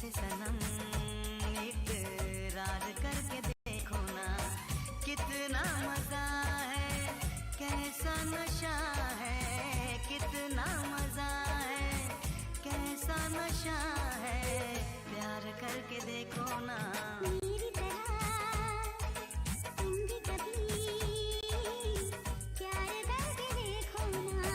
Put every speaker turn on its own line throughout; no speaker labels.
से सनम इकरार करके देखो ना, कितना मजा है, कैसा नशा है, कितना मजा है, कैसा नशा है, प्यार करके देखो ना।
मेरी तरह तुम भी कभी प्यार करके देखो ना।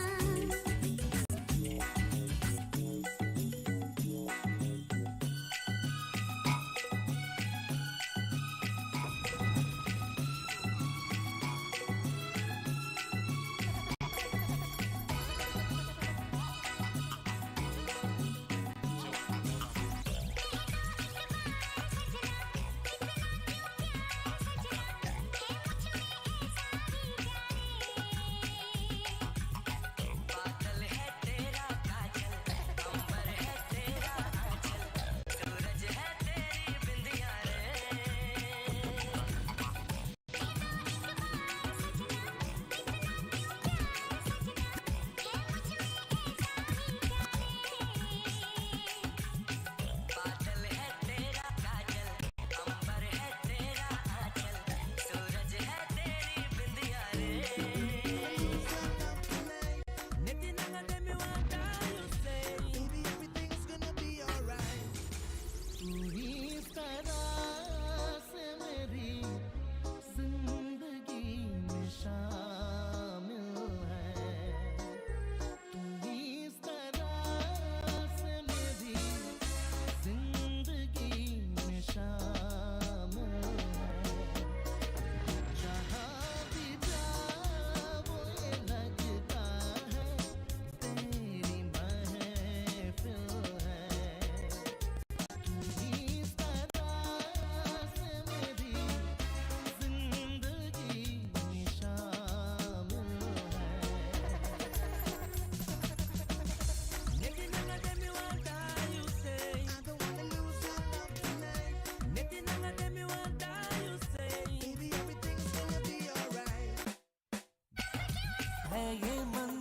है ये मन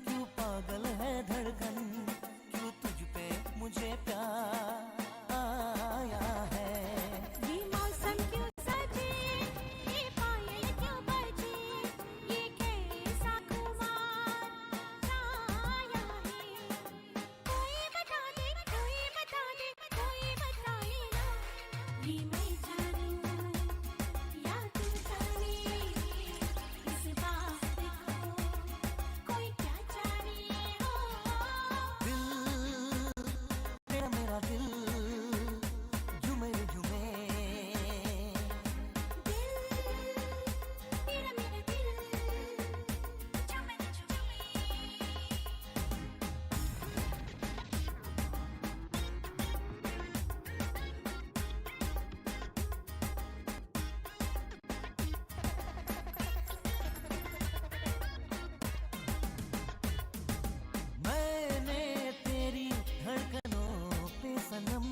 क्यों पागल है धड़कन, क्यों तुझ पे मुझे प्यार आया है।
ये मौसम क्यों सजे, ये पायल क्यों बजे, ये कैसा खुमार छाया है। कोई बता दे, कोई बता दे, कोई बताए ना, ये मैं जानूं या तू जाने, इस बात को कोई क्या जाने हो।
दिल तेरा मेरा दिल झूमे झूमे,
दिल तेरा मेरा दिल झूमे झूमे।
मैंने तेरी धड़कनों पे सनम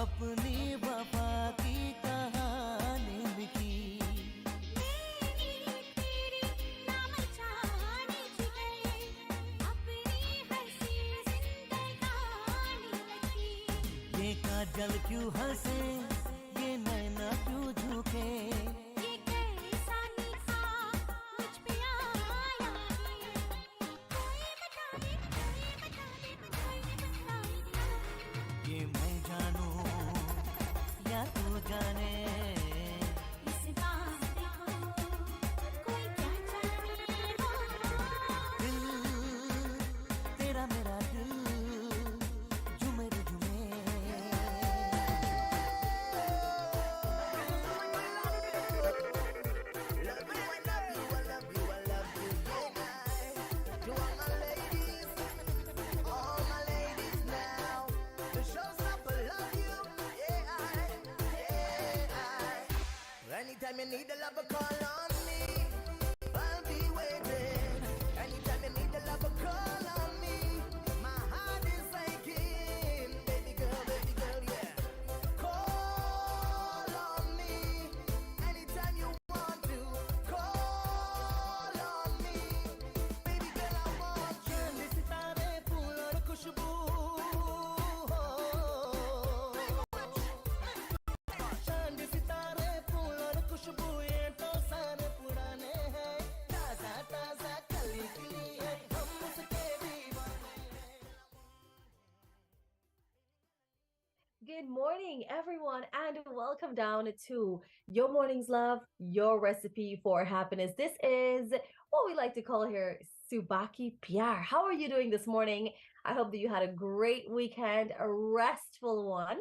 अपनी वफा की कहानी लिखी।
मेरी तेरी नाम जाने जिगरे, अपनी हंसी जिंदगानी लगी।
ये काजल क्यों हंसे, ये नैना क्यों झुके,
ये कैसा निखार मुझ पे आया है। कोई बता दे, कोई बता दे, कोई बताए ना,
ये मैं जानूं या तू जाने।
इस बात को कोई क्या जाने हो।
दिल तेरा मेरा दिल झूमे झूमे।
Anytime you need a lover, call on me. I'll be waiting. Anytime you need a lover, call on me. My heart is aching, baby girl, yeah. Call on me. Anytime you want to, call on me, baby girl, I want you.
चांद सितारे फूल और खुशबू हो,
Good morning, everyone, and welcome down to Your Morning's Love, your recipe for happiness. This is what we like to call here Subaki Pyar. How are you doing this morning? I hope that you had a great weekend, a restful one.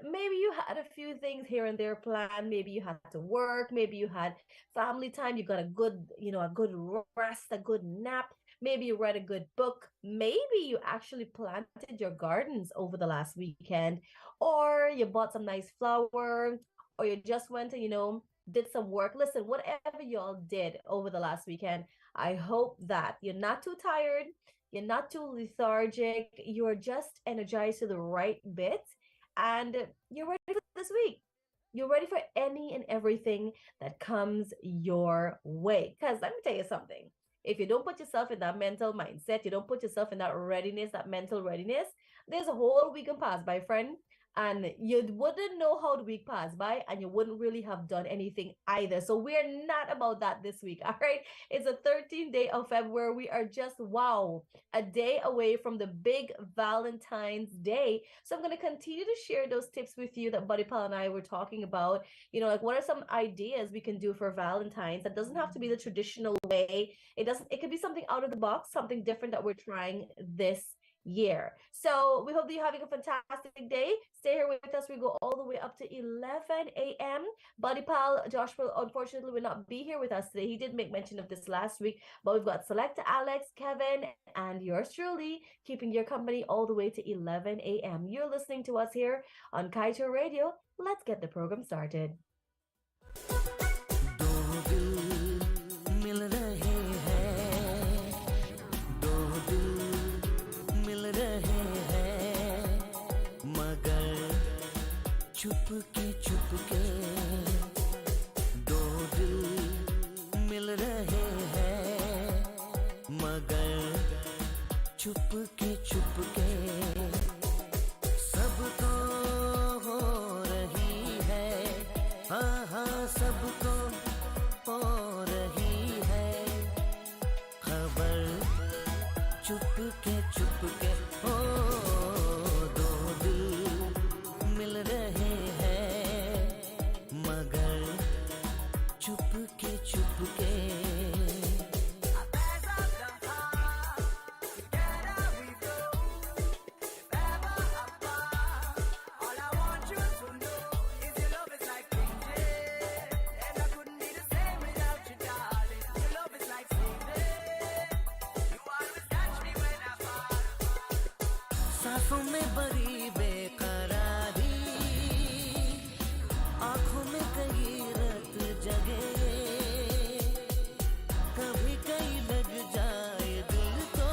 Maybe you had a few things here and there planned. Maybe you had to work. Maybe you had family time. You got a good, a good rest, a good nap. Maybe you read a good book. Maybe you actually planted your gardens over the last weekend, or you bought some nice flowers, or you just went and, did some work. Listen, whatever y'all did over the last weekend, I hope that you're not too tired, you're not too lethargic, you're just energized to the right bit, and you're ready for this week. You're ready for any and everything that comes your way. Because let me tell you something. If you don't put yourself in that mental mindset, you don't put yourself in that readiness, that mental readiness, there's a whole week can pass by, friend, and you wouldn't know how the week passed by, and you wouldn't really have done anything either. So we're not about that this week. All right, it's a 13th day of February. We are just a day away from the big Valentine's Day. So I'm going to continue to share those tips with you that Buddy Pal and I were talking about. Like what are some ideas we can do for Valentine's that doesn't have to be the traditional way. It could be something out of the box, something different that we're trying this year. So we hope that you're having a fantastic day. Stay here with us. We go all the way up to 11 a.m. Buddy Pal Joshua unfortunately will not be here with us today. He did make mention of this last week, but we've got Selecta Alex, Kevin, and yours truly keeping your company all the way to 11 a.m. You're listening to us here on Kaito Radio. Let's get the program started.
Chupke Chupke दो दिल मिल रहे हैं मगर चुपके चुपके सबको हो रही है हाँ हाँ सबको हो रही है खबर चुपके चुपके हो दो दिल मिल रहे चुपके चुपके सांसों में बड़ी बेकरारी आंखों में कई रत जगे कभी कहीं लग जाए दिल तो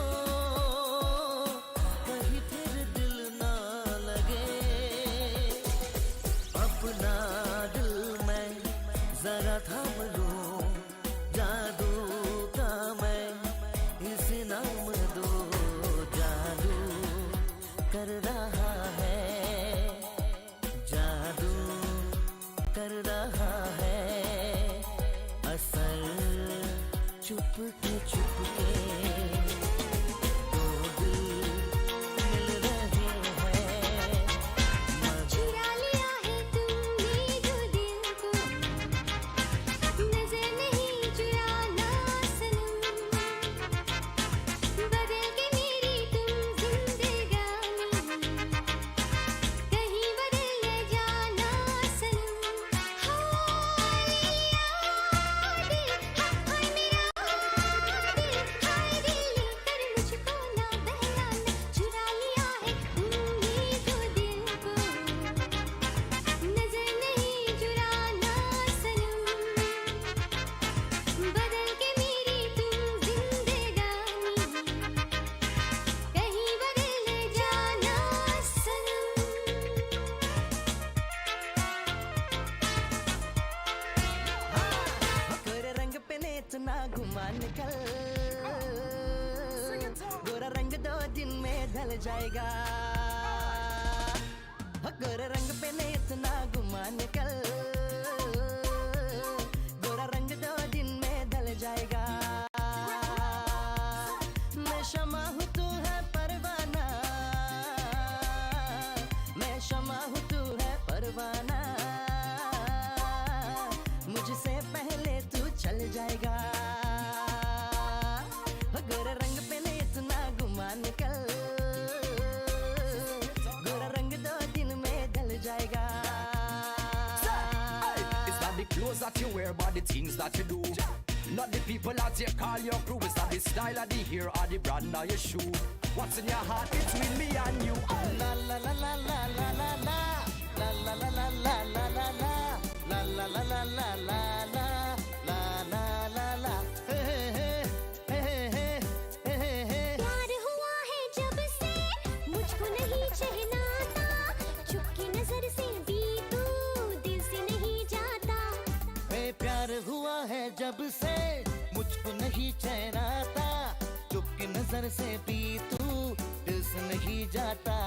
कहीं फिर दिल ना लगे अपना दिल मैं जरा थाम लूं जादू का मैं इसे नाम दो जादू कर रहा है जादू कर रहा है असर चुपके चुपके दो दिल मिल रहे हैं
चुरा लिया है तुमने जो दिल को नजर नहीं चुराना सनम बदल के मेरी तुम जिंदगानी कहीं बदल न जाना सनम हाय दिल हाय मेरा दिल हाय दिल कर मुझको ना बहलाना चुरा लिया है तुमने जो दिल को नजर नहीं चुराना सनम बदल के मेरी तुम जिंदगानी कहीं बदल न जाना सनम
गोरे रंग पे नेत ना घुमा निकल गोरा रंग 2 दिन में ढल जाएगा गोरे रंग पे नेत ना घुमा निकल गोरा रंग 2 दिन में ढल जाएगा मैं शमा हूँ तू है परवाना मैं शमा निकल, गोरा रंग 2 दिन में ढल जाएगा.
It's not the clothes that you wear, but the things that you do. Not the people that you call your crew. It's not the style of the hair or the brand of your shoe. What's in your heart between me and you?
La la la la la la la la, la la la la la la la la, la la la la la la la, la la la la. Hey hey hey hey hey hey.
प्यार हुआ है जब से मुझको नहीं चहनाता, चुपकी नजर से भी तू दिल से नहीं जाता.
ए प्यार हुआ है जब से मुझको नहीं चैन आता, चुपकी नजर से भी तू दिल से नहीं जाता.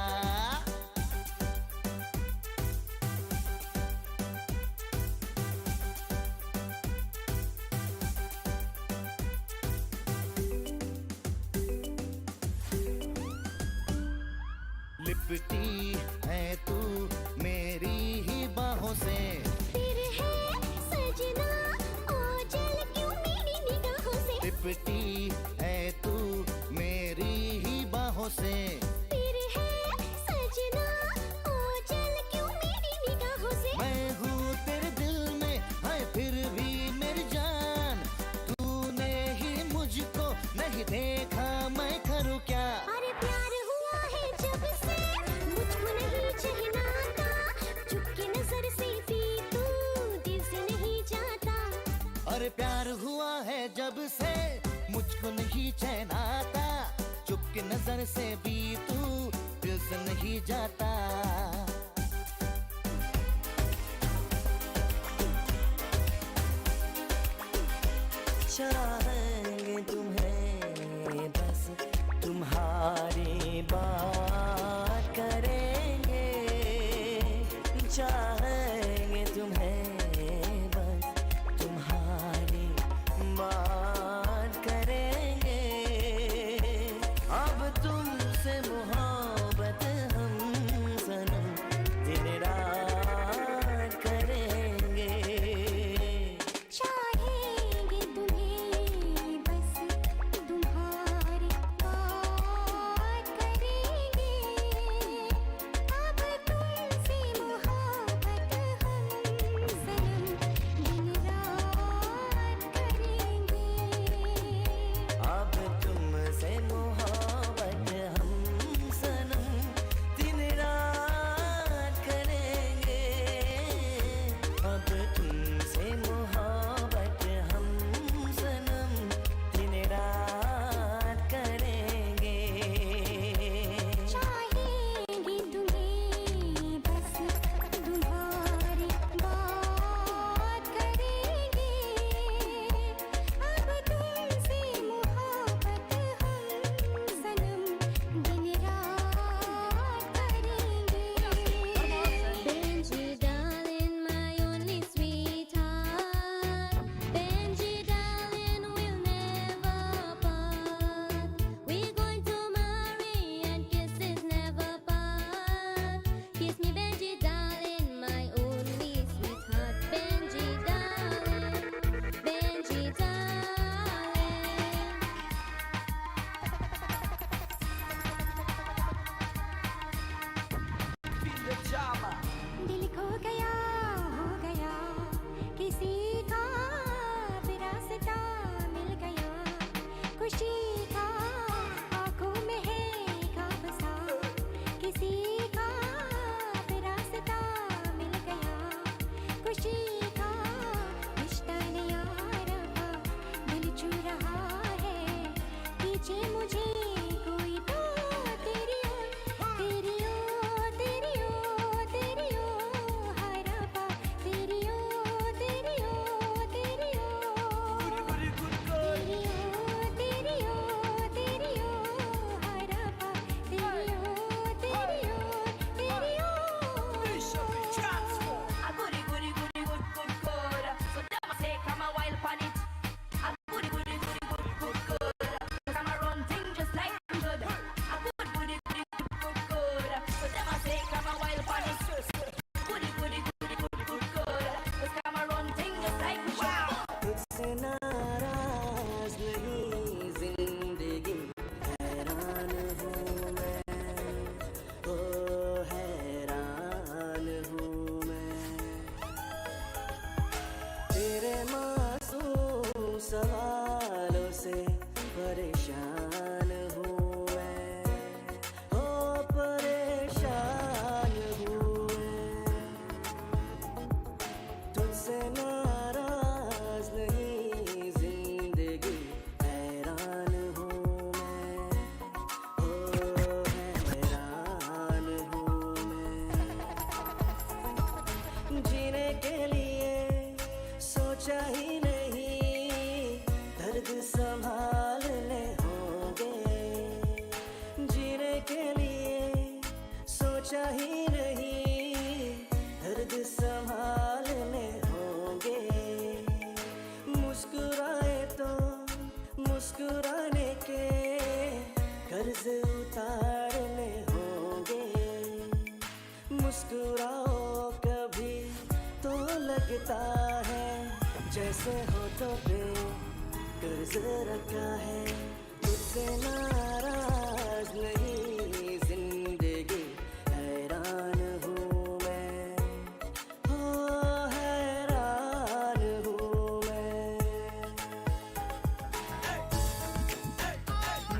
लिपटी है तू मेरी ही बाहों से,
फिर है सजना ओ जल क्यों मेरी निगाहों से.
लिपटी है तू मेरी ही बाहों से,
फिर है सजना ओ जल क्यों मेरी निगाहों से.
मैं हूँ तेरे दिल में है फिर भी मेरी जान, तूने ही मुझको नहीं देखा मैं करूँ क्या.
अरे प्यार हुआ है जब से मुझको नहीं चहनाता, चुपके नजर से भी तू दिल से नहीं जाता.
अरे प्यार हुआ है जब से मुझको नहीं चैन आता, चुपके नजर से भी तू दिल से नहीं जाता.
चाहेंगे तुम्हें बस तुम्हारी बात करेंगे, चाहेंगे तुम्हें बस तुम्हारी बात करेंगे. अब तुमसे मोहब्बत हम सनम दिन रात करेंगे.
चाहेंगे तुम्हें बस
ऐसे होठों पे कर्ज रखा है, तुझसे नाराज नहीं जिंदगी, हैरान हूँ मैं, हो हैरान हूँ मैं।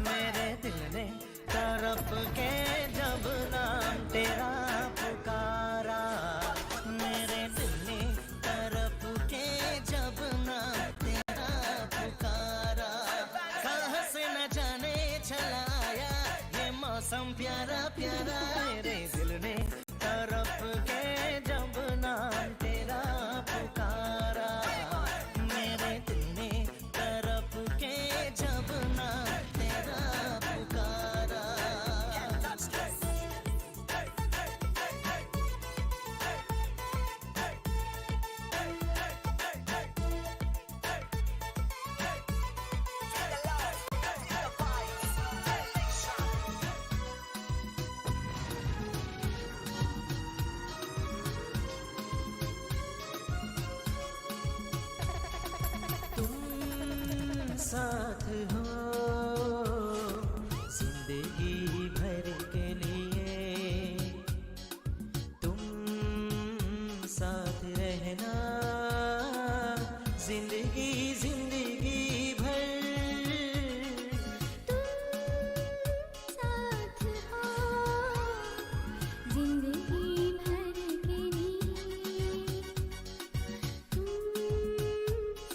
मेरे दिल ने तरफ के जब नाम तेरा पुकारा, मेरे दिल ने तरफ के जब नाम तेरा पुकारा, कहाँ से न जाने चला आया ये मौसम प्यारा प्यारा। मेरे दिल ने तरफ के जब नाम तेरा पुकारा, मेरे दिल ने तरफ के जब नाम तेरा पुकारा। तुम साथ हो जिंदगी भर के लिए, तुम साथ रहना जिंदगी जिंदगी भर।
साथ हो जिंदगी भर के लिए, तुम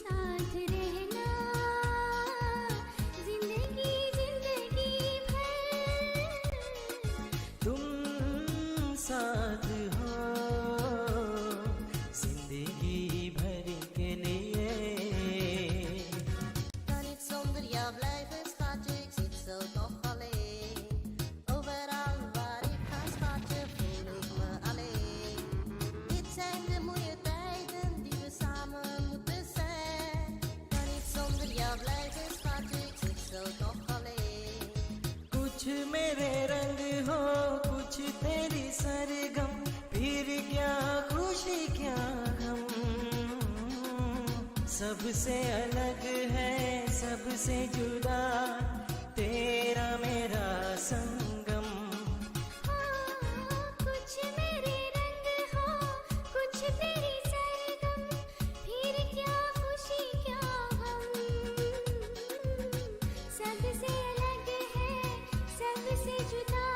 साथ रहना जिंदगी जिंदगी भर।
तुम साथ हो जिंदगी भर के लिए।
Kan niet zonder jou blijven, schatje, ik zit zo toch alleen. Overal waar ik ga, schatje, voel ik me alleen. Dit zijn de mooie tijden die we samen moeten zijn. Kan niet zonder jou blijven, schatje, ik zit zo toch alleen.
कुछ मेरे रंग हो, कुछ तेरी सरगम, फिर क्या खुशी क्या गम। सबसे अलग है सबसे जुदा तेरा मेरा संगम।
कुछ मेरे रंग हो, कुछ तेरी सरगम, फिर क्या खुशी क्या गम। सबसे अलग है सबसे जुदा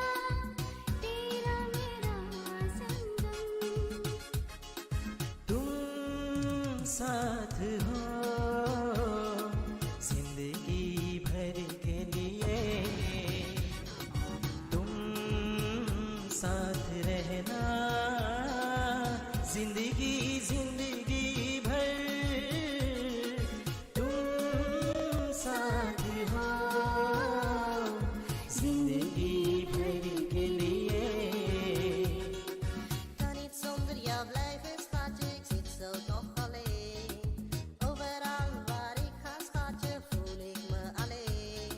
तेरा मेरा संगम।
तुम साथ हो जिंदगी भर के लिए, तुम साथ रहना जिंदगी जिंदगी भर। तुम साथ हो जिंदगी भर के लिए।
Kan niet zonder jou blijven, schatje, ik zit zo toch alleen. Overal waar ik ga, schatje, voel ik me alleen.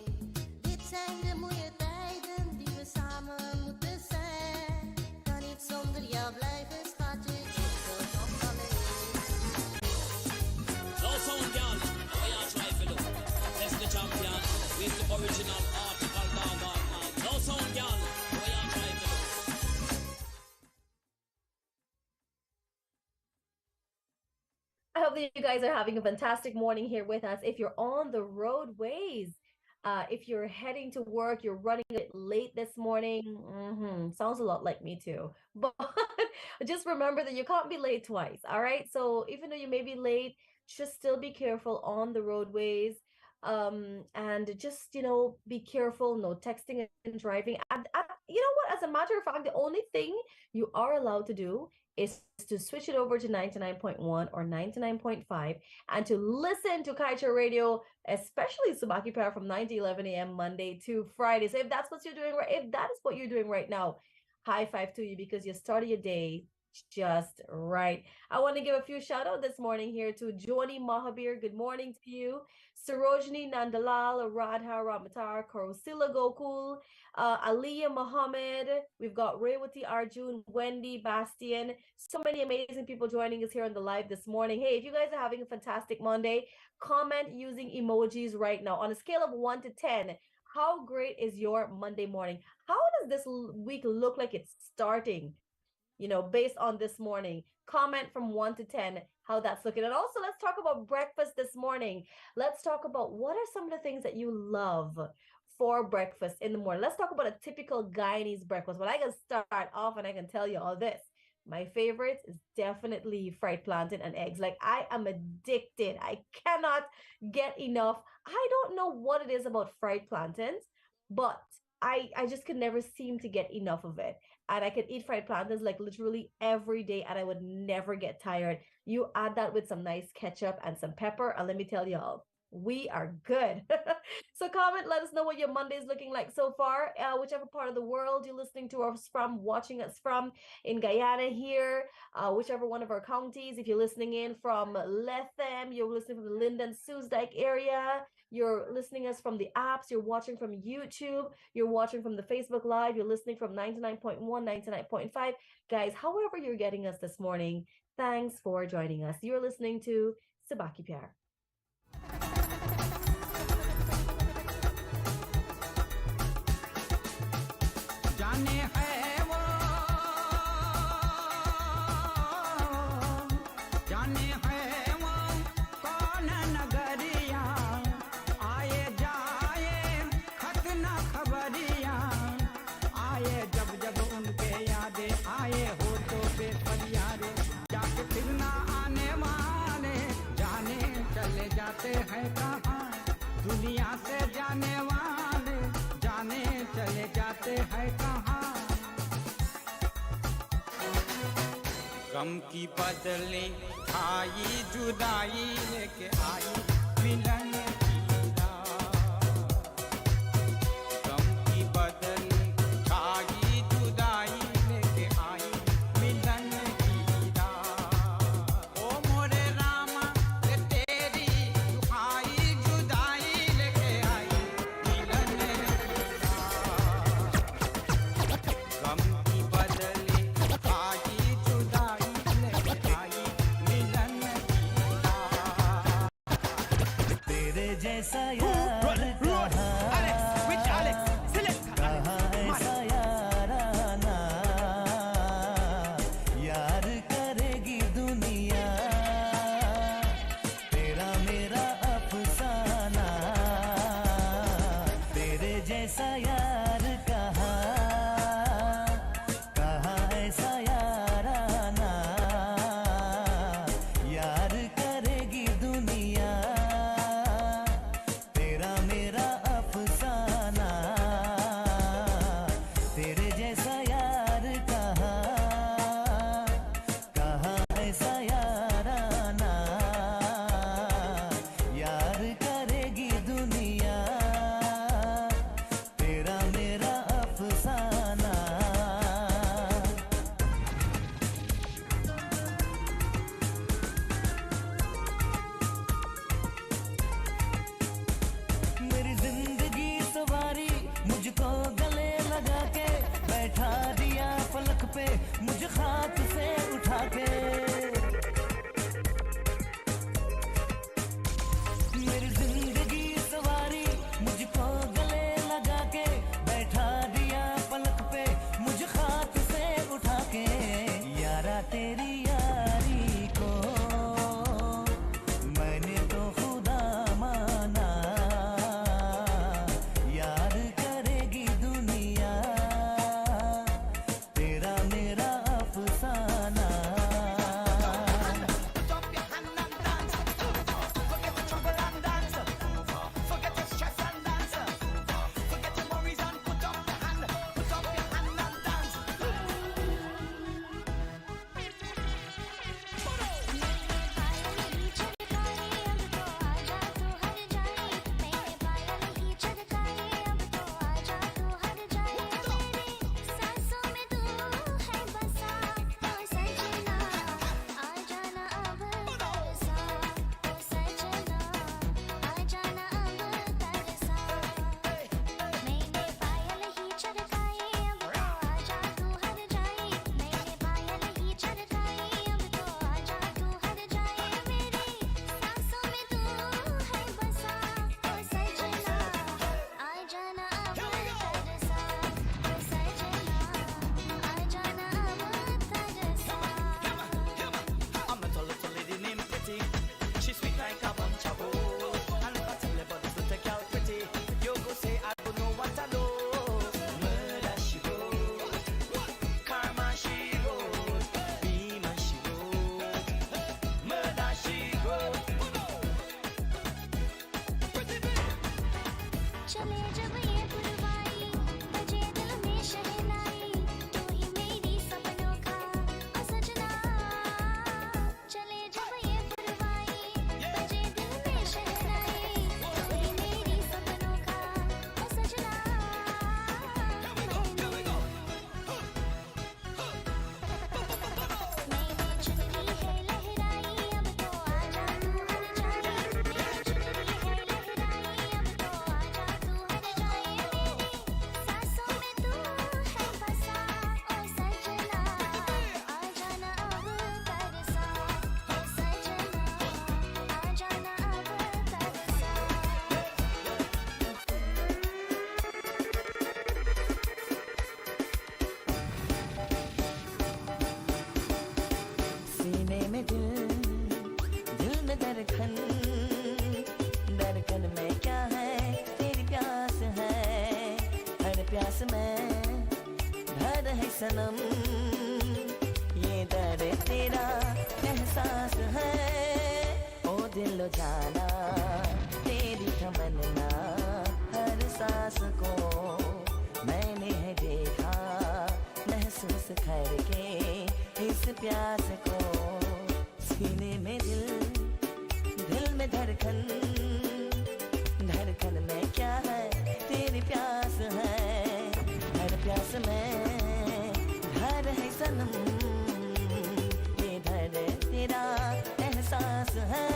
Dit zijn de mooie tijden die we samen moeten zijn. Kan niet zonder jou blijven, schatje, ik zit zo toch alleen.
No sound, girl. Oh, yeah, try for look. Test the champion with the original article dog on man. No sound, girl. Oh, yeah, try for look.
I hope that you guys are having a fantastic morning here with us. If you're on the roadways, if you're heading to work, you're running a bit late this morning. Sounds a lot like me too. But just remember that you can't be late twice. All right. So even though you may be late, just still be careful on the roadways. And just, be careful, no texting and driving. And you know what? As a matter of fact, the only thing you are allowed to do is to switch it over to 99.1 or 99.5 and to listen to Kaicher Radio, especially Subaki Pyar from 9 to 11 a.m. Monday to Friday. So if that's what you're doing, if that is what you're doing right now, high five to you because you started your day just right. I want to give a few shout out this morning here to Joni Mahabir. Good morning to you. Sarojini Nandalal, Radha Ramatar, Karosila Gokul, Aliyah Muhammad. We've got Rewati Arjun, Wendy Bastian. So many amazing people joining us here on the live this morning. Hey, if you guys are having a fantastic Monday, comment using emojis right now. On a scale of 1 to 10, how great is your Monday morning? How does this week look like it's starting? Based on this morning. Comment from 1 to 10 how that's looking. And also, let's talk about breakfast this morning. Let's talk about what are some of the things that you love for breakfast in the morning. Let's talk about a typical Guyanese breakfast. But I can start off and I can tell you all this. My favorite is definitely fried plantain and eggs. Like, I am addicted. I cannot get enough. I don't know what it is about fried plantains, but I just could never seem to get enough of it. And I could eat fried plantains like literally every day and I would never get tired. You add that with some nice ketchup and some pepper, and let me tell y'all, we are good. So comment, let us know what your Monday is looking like so far. Whichever part of the world you're listening to us from, watching us from, in Guyana here, whichever one of our counties. If you're listening in from Lethem, you're listening from the Linden Soosdijk area, you're listening us from the apps, you're watching from YouTube, you're watching from the Facebook Live, you're listening from 99.1, 99.5. Guys, however you're getting us this morning, thanks for joining us. You're listening to Subah Pyar.
जाने है वो जाने है वो कौन नगरिया आए जाए खत ना खबरिया आए जब जब उनके यादें आए हो तो बेपरियारे जाके फिर ना आने वाले जाने चले जाते हैं कहाँ दुनिया से जाने वाले जाने चले जाते हैं कहाँ गम की बदले आई जुदाई लेके आई मिलन की रात गम की बदले आई जुदाई लेके आई मिलन की रात ओ मोरे रामा ये तेरी दुहाई जुदाई लेके आई मिलन की रात गम की बदले आई जुदाई लेके आई मिलन की रात
चले जब ये पुरवाई बजे दिल में शहनाई तू ही मेरी सपनों का ओ सजना चले जब ये पुरवाई बजे दिल में शहनाई तू ही मेरी सपनों का ओ सजना मैंने चुनरी है लहराई अब तो आजा तू हर जाए मैंने चुनरी है लहराई अब तो आजा तू हर जाए मेरी सांसों में तू है बसा ओ सजना आ जाना अब तरसा ओ सजना आ जाना अब तरसा
सीने में दिल में धड़कन धड़कन में क्या है तेरी प्यास है हर प्यास में भर है सनम ये दर्द तेरा एहसास है ओ दिल जाना तेरी तमन्ना हर सांस को मैंने है देखा महसूस करके इस प्यास को सीने में दिल में धड़कन धड़कन में क्या है तेरी प्यास है हर प्यास में भर है सनम ये दर्द तेरा एहसास है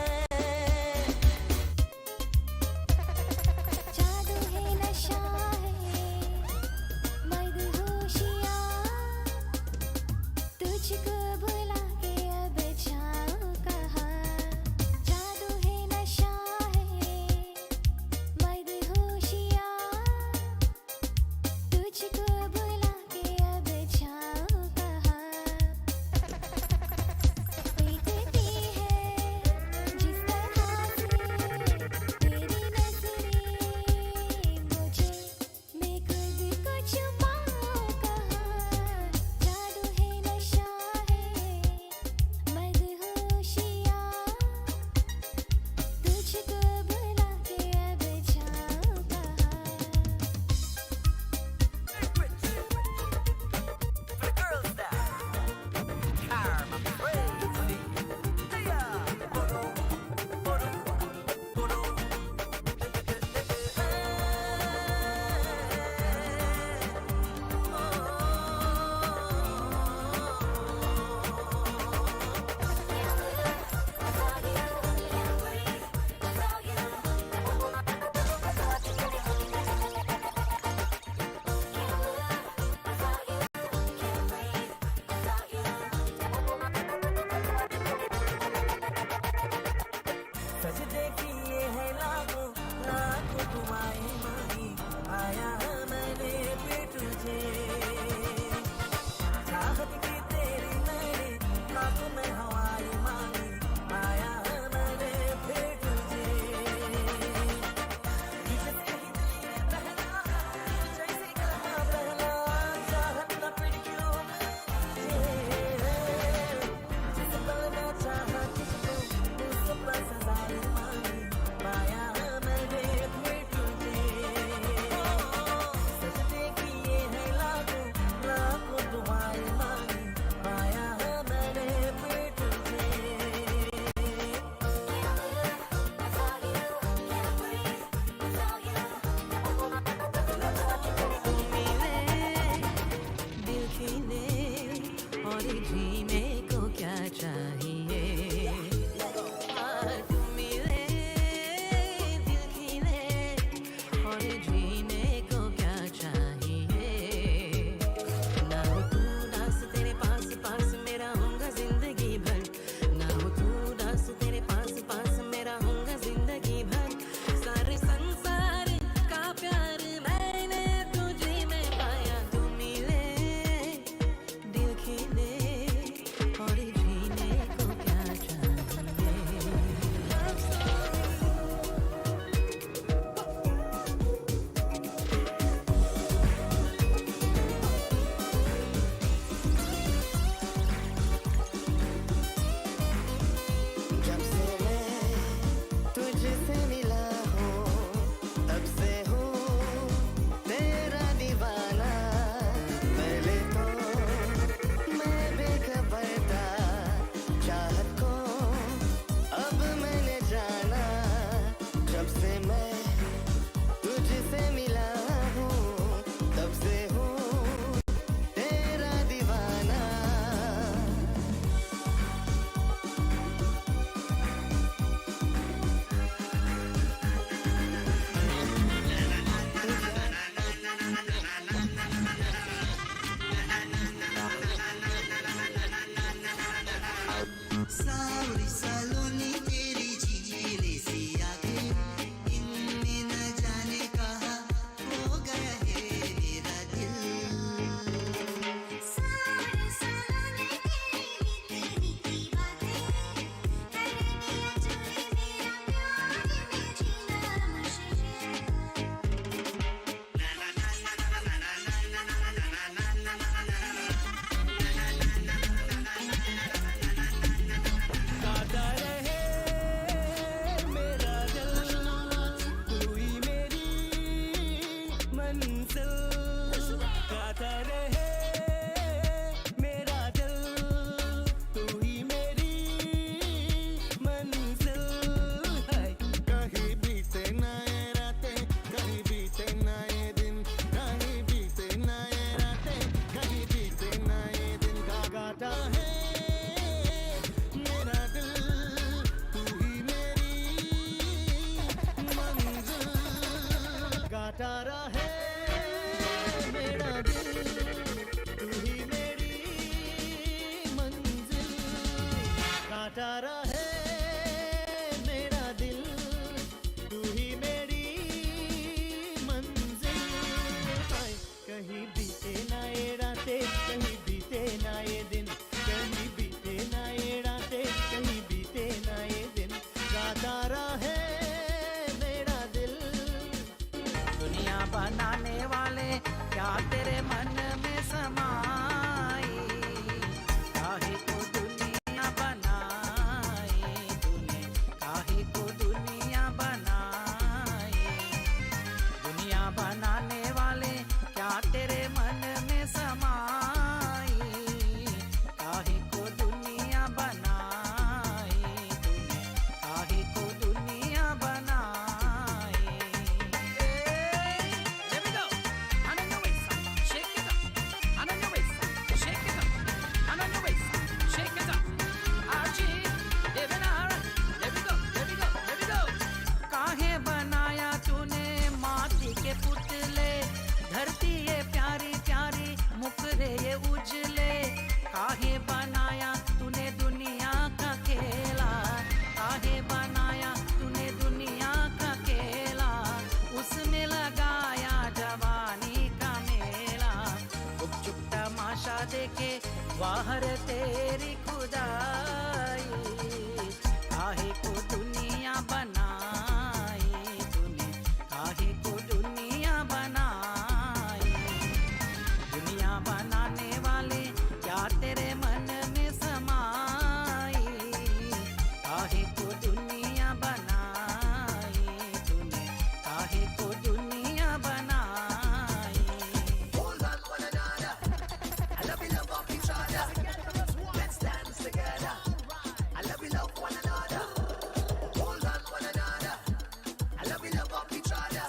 जादू है नशा है मदहोशियाँ तुझको बुला
कहीं बीते ना ये रातें कहीं बीते ना ये दिन कहीं बीते ना ये रातें कहीं बीते ना ये दिन गाता रहे मेरा दिल
दुनिया बनाने वाले क्या तेरे मन में समाई काहे को दुनिया बनाई तूने काहे को दुनिया बनाई दुनिया बनाने वाले क्या तेरे मन में समाई काहे को दुनिया बनाई तूने काहे को दुनिया बनाई Here we go. And on your waist, shake it up. And on your waist, shake it up. And on your waist, shake it up. Archie, even our, there we go, there we go, there we go. काहे बनाया तूने माटी के पुतले धरती ये प्यारी प्यारी मुखरे ये उजले काहे बनाया तूने दुनिया का खेला काहे बनाया तूने दुनिया का खेला उसमें लगाया जवानी का मेला चुप चुप तमाशा देखे बाहर तेरी खुदाई काहे को दुनिया बनाई तूने काहे को दुनिया बनाई दुनिया बनाने वाले क्या तेरे मन में समाई काहे को दुनिया बनाई तूने काहे को दुनिया बनाई
Hold on one another I love you love of each other Let's dance together I love you love one another Hold on one another I love you love of each other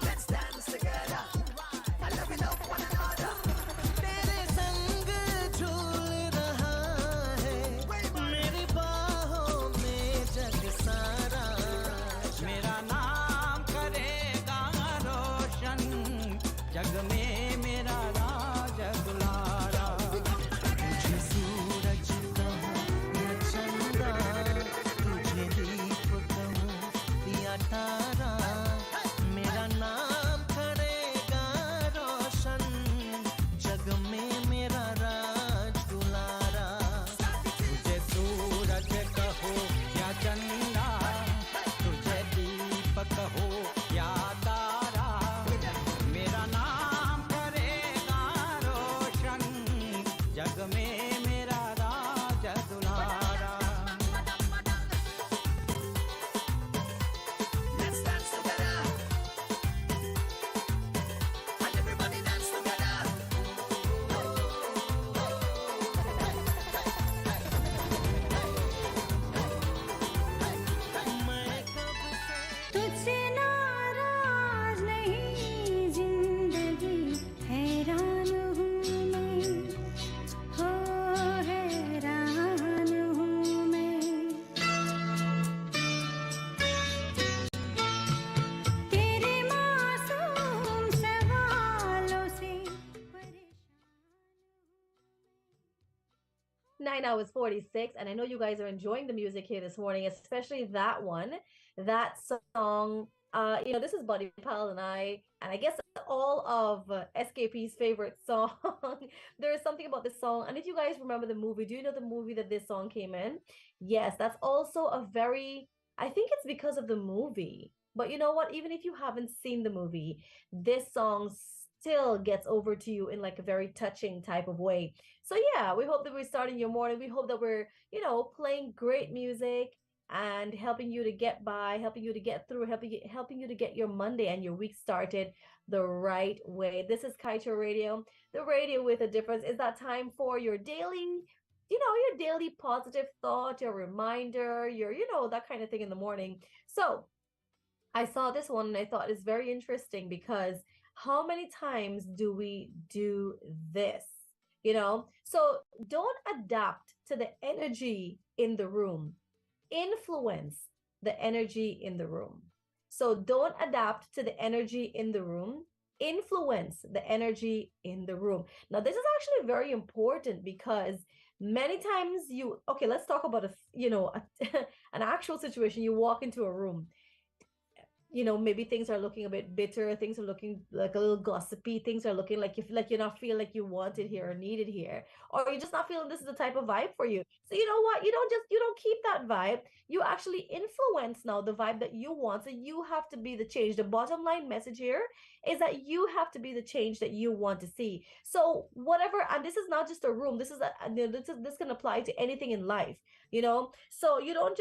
Let's dance together I love you love one another तेरे संग झूल रहा है मेरी बाहों में जग सारा
मेरा नाम करेगा रोशन जग में मेरा राज दुलारा
तुझे सूरज कहूँ या चंदा तुझे दीप कहूँ या तारा मेरा नाम करेगा रोशन जग में मेरा राज दुलारा
तुझे सूरज कहो या चंदा तुझे दीप कहो या तारा मेरा नाम करेगा रोशन जग में मेरा राज दुलारा
Let's dance together and everybody dance together मैं कब से
तुझसे नाराज नहीं जिंदगी हैरान हूँ मैं हो हैरान हूँ मैं तेरे मासूम सवालों से परेशान
9 hours 46, and I know you guys are enjoying the music here this morning, especially that one, that song. This is Buddy Pal and I guess all of SKP's favorite song. There is something about this song, and if you guys remember the movie, do you know the movie that this song came in? Yes, that's also a very, I think it's because of the movie. But you know what? Even if you haven't seen the movie, this song still gets over to you in like a very touching type of way. So yeah, we hope that we're starting your morning. We hope that we're, playing great music and helping you to get by, helping you to get through, helping you to get your Monday and your week started the right way. This is Kaito Radio, the radio with a difference. Is that time for your daily, your daily positive thought, your reminder, your, that kind of thing in the morning. So I saw this one and I thought it's very interesting because how many times do we do this? So don't adapt to the energy in the room. Influence the energy in the room. So don't adapt to the energy in the room. Influence the energy in the room. Now, this is actually very important because many times let's talk about an actual situation. You walk into a room. maybe things are looking a bit bitter, things are looking like a little gossipy, things are looking like you feel like you're not feeling like you want it here or need it here, or you're just not feeling this is the type of vibe for you. So you know what? You don't keep that vibe. You actually influence now the vibe that you want. So you have to be the change. The bottom line message here is that you have to be the change that you want to see. So whatever, and this is not just a room. This can apply to anything in life. So you don't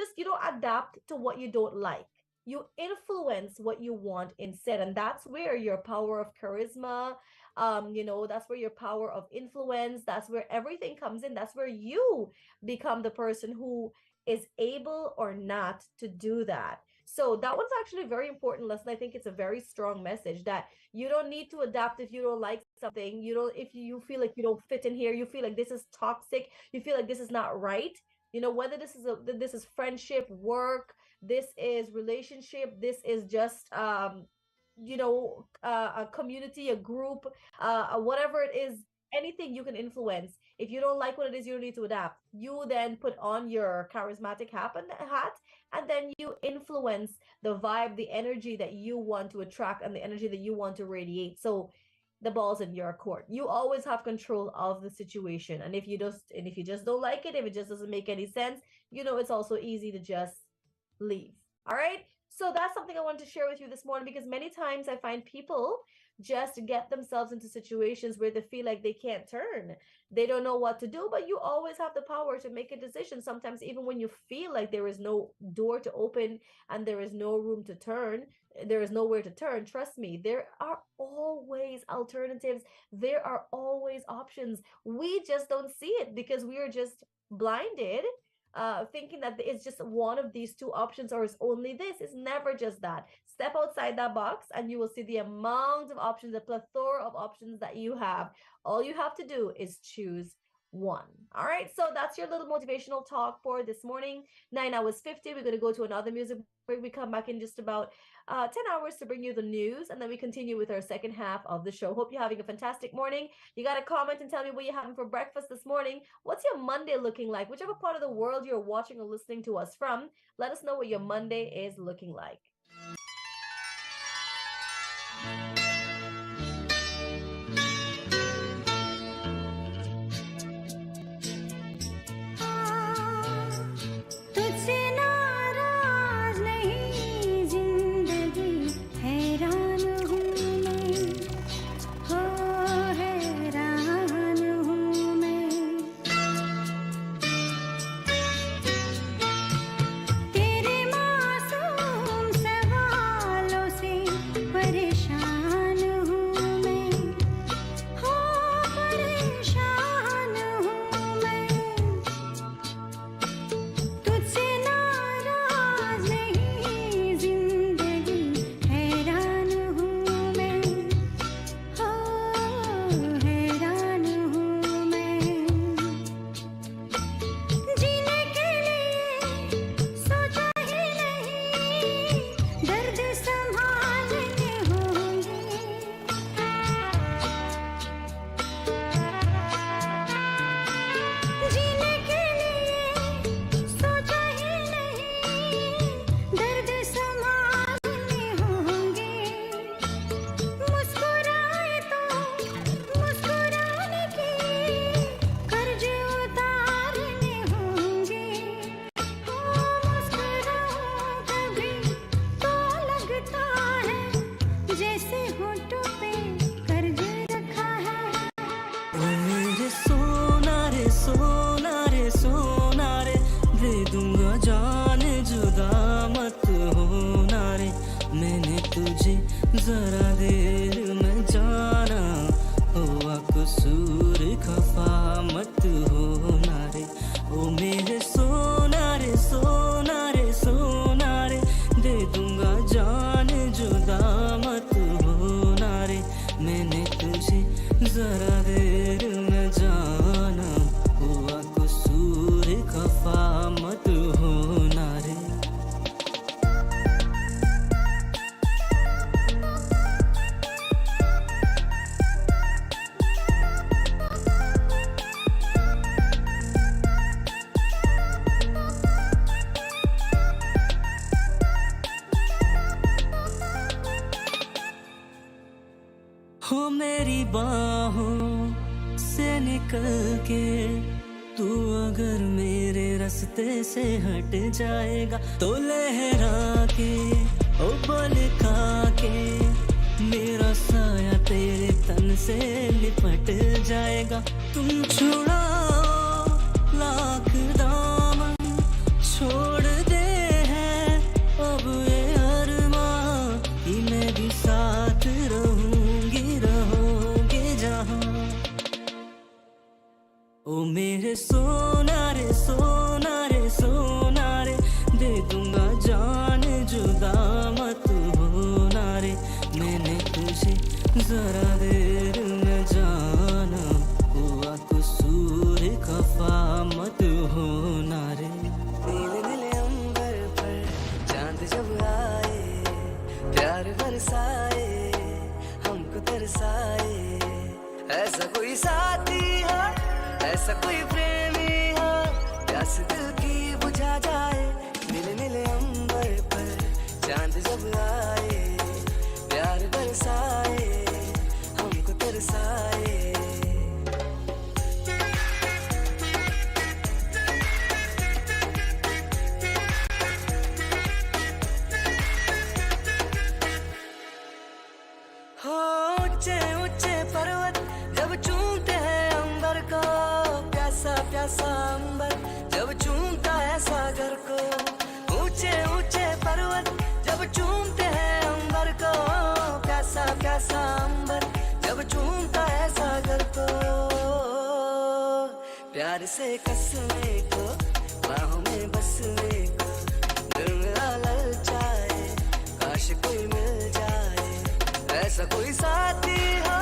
adapt to what you don't like. You influence what you want instead, and that's where your power of charisma, that's where your power of influence, that's where everything comes in. That's where you become the person who is able or not to do that. So that one's actually a very important lesson. I think it's a very strong message that you don't need to adapt if you don't like something. You don't, if you feel like you don't fit in here, you feel like this is toxic, you feel like this is not right. Whether this is friendship, work, this is relationship, this is just a community, a group, whatever it is, anything you can influence. If you don't like what it is, you don't need to adapt. You then put on your charismatic hat, and then you influence the vibe, the energy that you want to attract, and the energy that you want to radiate. So the ball's in your court. You always have control of the situation. And if you just don't like it, if it just doesn't make any sense, it's also easy to just leave. All right. So that's something I wanted to share with you this morning, because many times I find people just get themselves into situations where they feel like they can't turn. They don't know what to do, but you always have the power to make a decision. Sometimes even when you feel like there is no door to open and there is no room to turn, there is nowhere to turn, trust me, there are always alternatives. There are always options. We just don't see it because we are just blinded, thinking that it's just one of these two options or it's only this. It's never just that. Step outside that box and you will see the amount of options, the plethora of options that you have. All you have to do is choose one. All right, so that's your little motivational talk for this morning. 9 hours 50. We're going to go to another music break. We come back in just about 10 hours to bring you the news, and then we continue with our second half of the show. Hope you're having a fantastic morning. You got to comment and tell me what you're having for breakfast this morning. What's your Monday looking like? Whichever part of the world you're watching or listening to us from, let us know what your Monday is looking like.
तुझसे नाराज नहीं जिंदगी हैरान हूँ मैं हो हैरान हूँ मैं तेरे मासूम सवालों से परेशान हूँ मैं हो परेशान हूँ मैं तुझसे नाराज नहीं जिंदगी हैरान हूँ मैं हो हैरान हूँ मैं जीने के लिए सोचा ही नहीं दर्द संभालने होंगे जीने के लिए सोचा ही नहीं दर्द संभालने होंगे मुस्कुराए तो मुस्कुराने के कर्ज उतारने होंगे हो मुस्कुराऊं कभी तो लगता है जैसे होठों पे कर्ज रखा है
ओ मेरे सोना रे सोना रे सोना रे, दे दूंगा जान जुदा मत होना रे। मैंने तुझे जरा देर में जाना, हुआ कसूर खफा मत होना रे। ओ मेरे सोना रे सोना रे सोना रे, दे दूंगा जान जुदा मत होना रे। मैंने तुझे जरा देर में जाना, हुआ कसूर खफा मत होना रे। बाहों से निकल के तू अगर मेरे रास्ते से हट जाएगा तो लहरा के ओ बल खा के मेरा साया तेरे तन से लिपट जाएगा। तुम छुड़ाओ लाख दामन छोड़ दे है अब ये अरमां कि मैं भी साथ रहूंगी रहोगे जहां। ओ मेरे सोना रे सोना रे सोना रे दे दूंगा जान जुदा मत होना रे मैंने तुझे जरा देर में जाना हुआ कसूर खफा मत होना रे। नीले नीले अंबर पर चांद जब आए प्यार बरसाए हमको तरसाए ऐसा कोई साथी है ऐसा कोई प्रेमी है प्यास दिल की बुझा जाए। नीले नीले अंबर पर चांद जब आए प्यार बरसाए हमको तरसाए। हो ऊंचे ऊंचे पर्वत जब चूमते हैं अंबर को प्यासा प्यासा अंबर जब चूमता है सागर को। ऊंचे ऊंचे पर्वत जब चूमते हैं अंबर को प्यासा प्यासा अंबर जब चूमता है सागर को। प्यार से कसने को बाहों में बसने को दिल मेरा ललचाए काश कोई मिल जाए ऐसा कोई साथी हो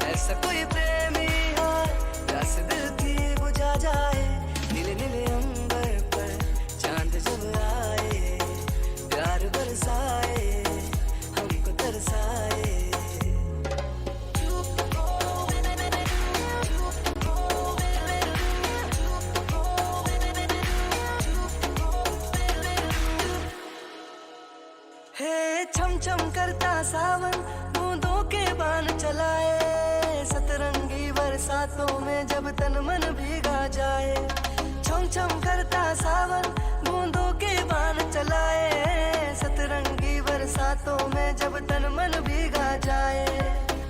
ऐसा कोई प्रेमी हो प्यास दिल की बुझा जाए। नीले नीले अंबर पर चांद जब आए प्यार बरसाए हमको तरसाए। हे छम छम करता सावन बूंदों के बान चलाए सतरंगी बरसातों में जब तन मन भीगा जाए। छम छम करता सावन बूंदों के बान चलाए सतरंगी बरसातों में जब तन मन भीगा जाए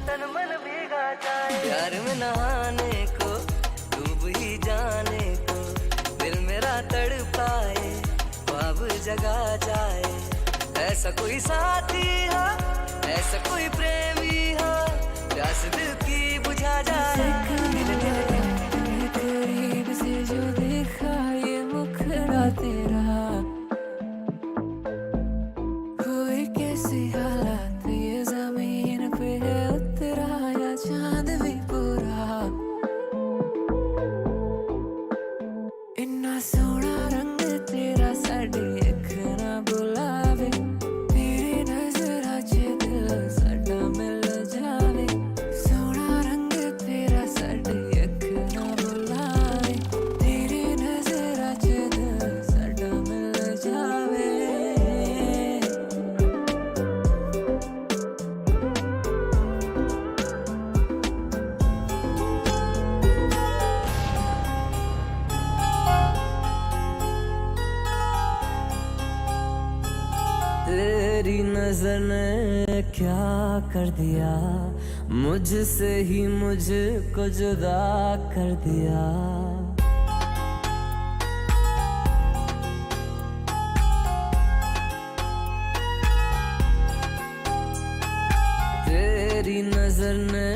तन मन भीगा जाए। प्यार में नहाने को डूब ही जाने को दिल मेरा तड़पाए ख्वाब जगा जाए। ऐसा कोई साथी हो ऐसा कोई प्रेमी हो प्यास दिल की बुझा जाए।
करीब से जो देखा ये मुखड़ा तेरा कोई कैसे हालात ये जमीन पे है उतरा या चांद भी पूरा इन्ना सोना रंग तेरा साड़ी अख ना बुलावे तेरी नजर आज दिल साडा मिल जावे। सोना रंग तेरा साड़ी अख ना बुलावे तेरी नजर आज दिल साडा मिल जावे।
तेरी नजर ने क्या कर दिया मुझसे ही मुझको जुदा कर दिया। तेरी नजर ने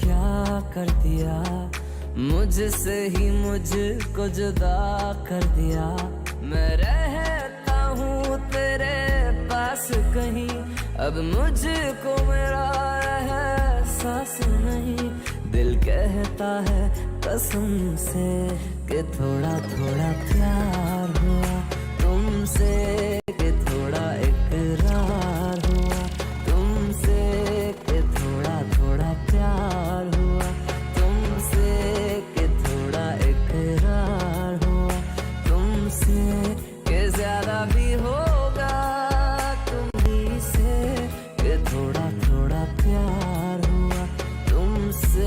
क्या कर दिया मुझसे ही मुझको जुदा कर दिया। मैं रहता हूँ तेरे पास कहीं अब मुझको मेरा एहसास नहीं। दिल कहता है कसम से कि थोड़ा थोड़ा प्यार हुआ तुमसे कि थोड़ा इकरार हुआ तुमसे कि थोड़ा थोड़ा प्यार हुआ तुमसे कि थोड़ा इकरार हुआ तुमसे कि ज्यादा भी होगा तुम्ही से कि थोड़ा थोड़ा प्यार हुआ तुमसे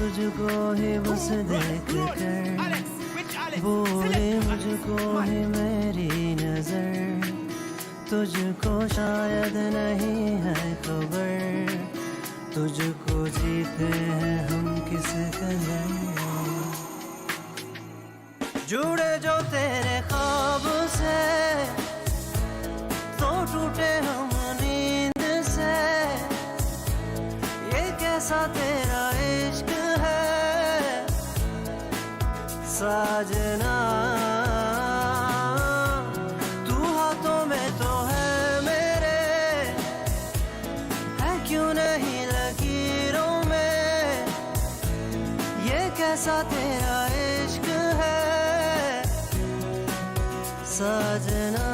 तुझको ही बस देख कर बोले मुझको ही मेरी नजर तुझको शायद नहीं है खबर तुझको जीते हैं हम किस कदर जुड़े जो तेरे ख्वाब से तो टूटे हम नींद से ये कैसा तेरा इश्क है साजना तू हाथों में तो है मेरे है क्यों नहीं लकीरों में ये कैसा तेरा इश्क है साजना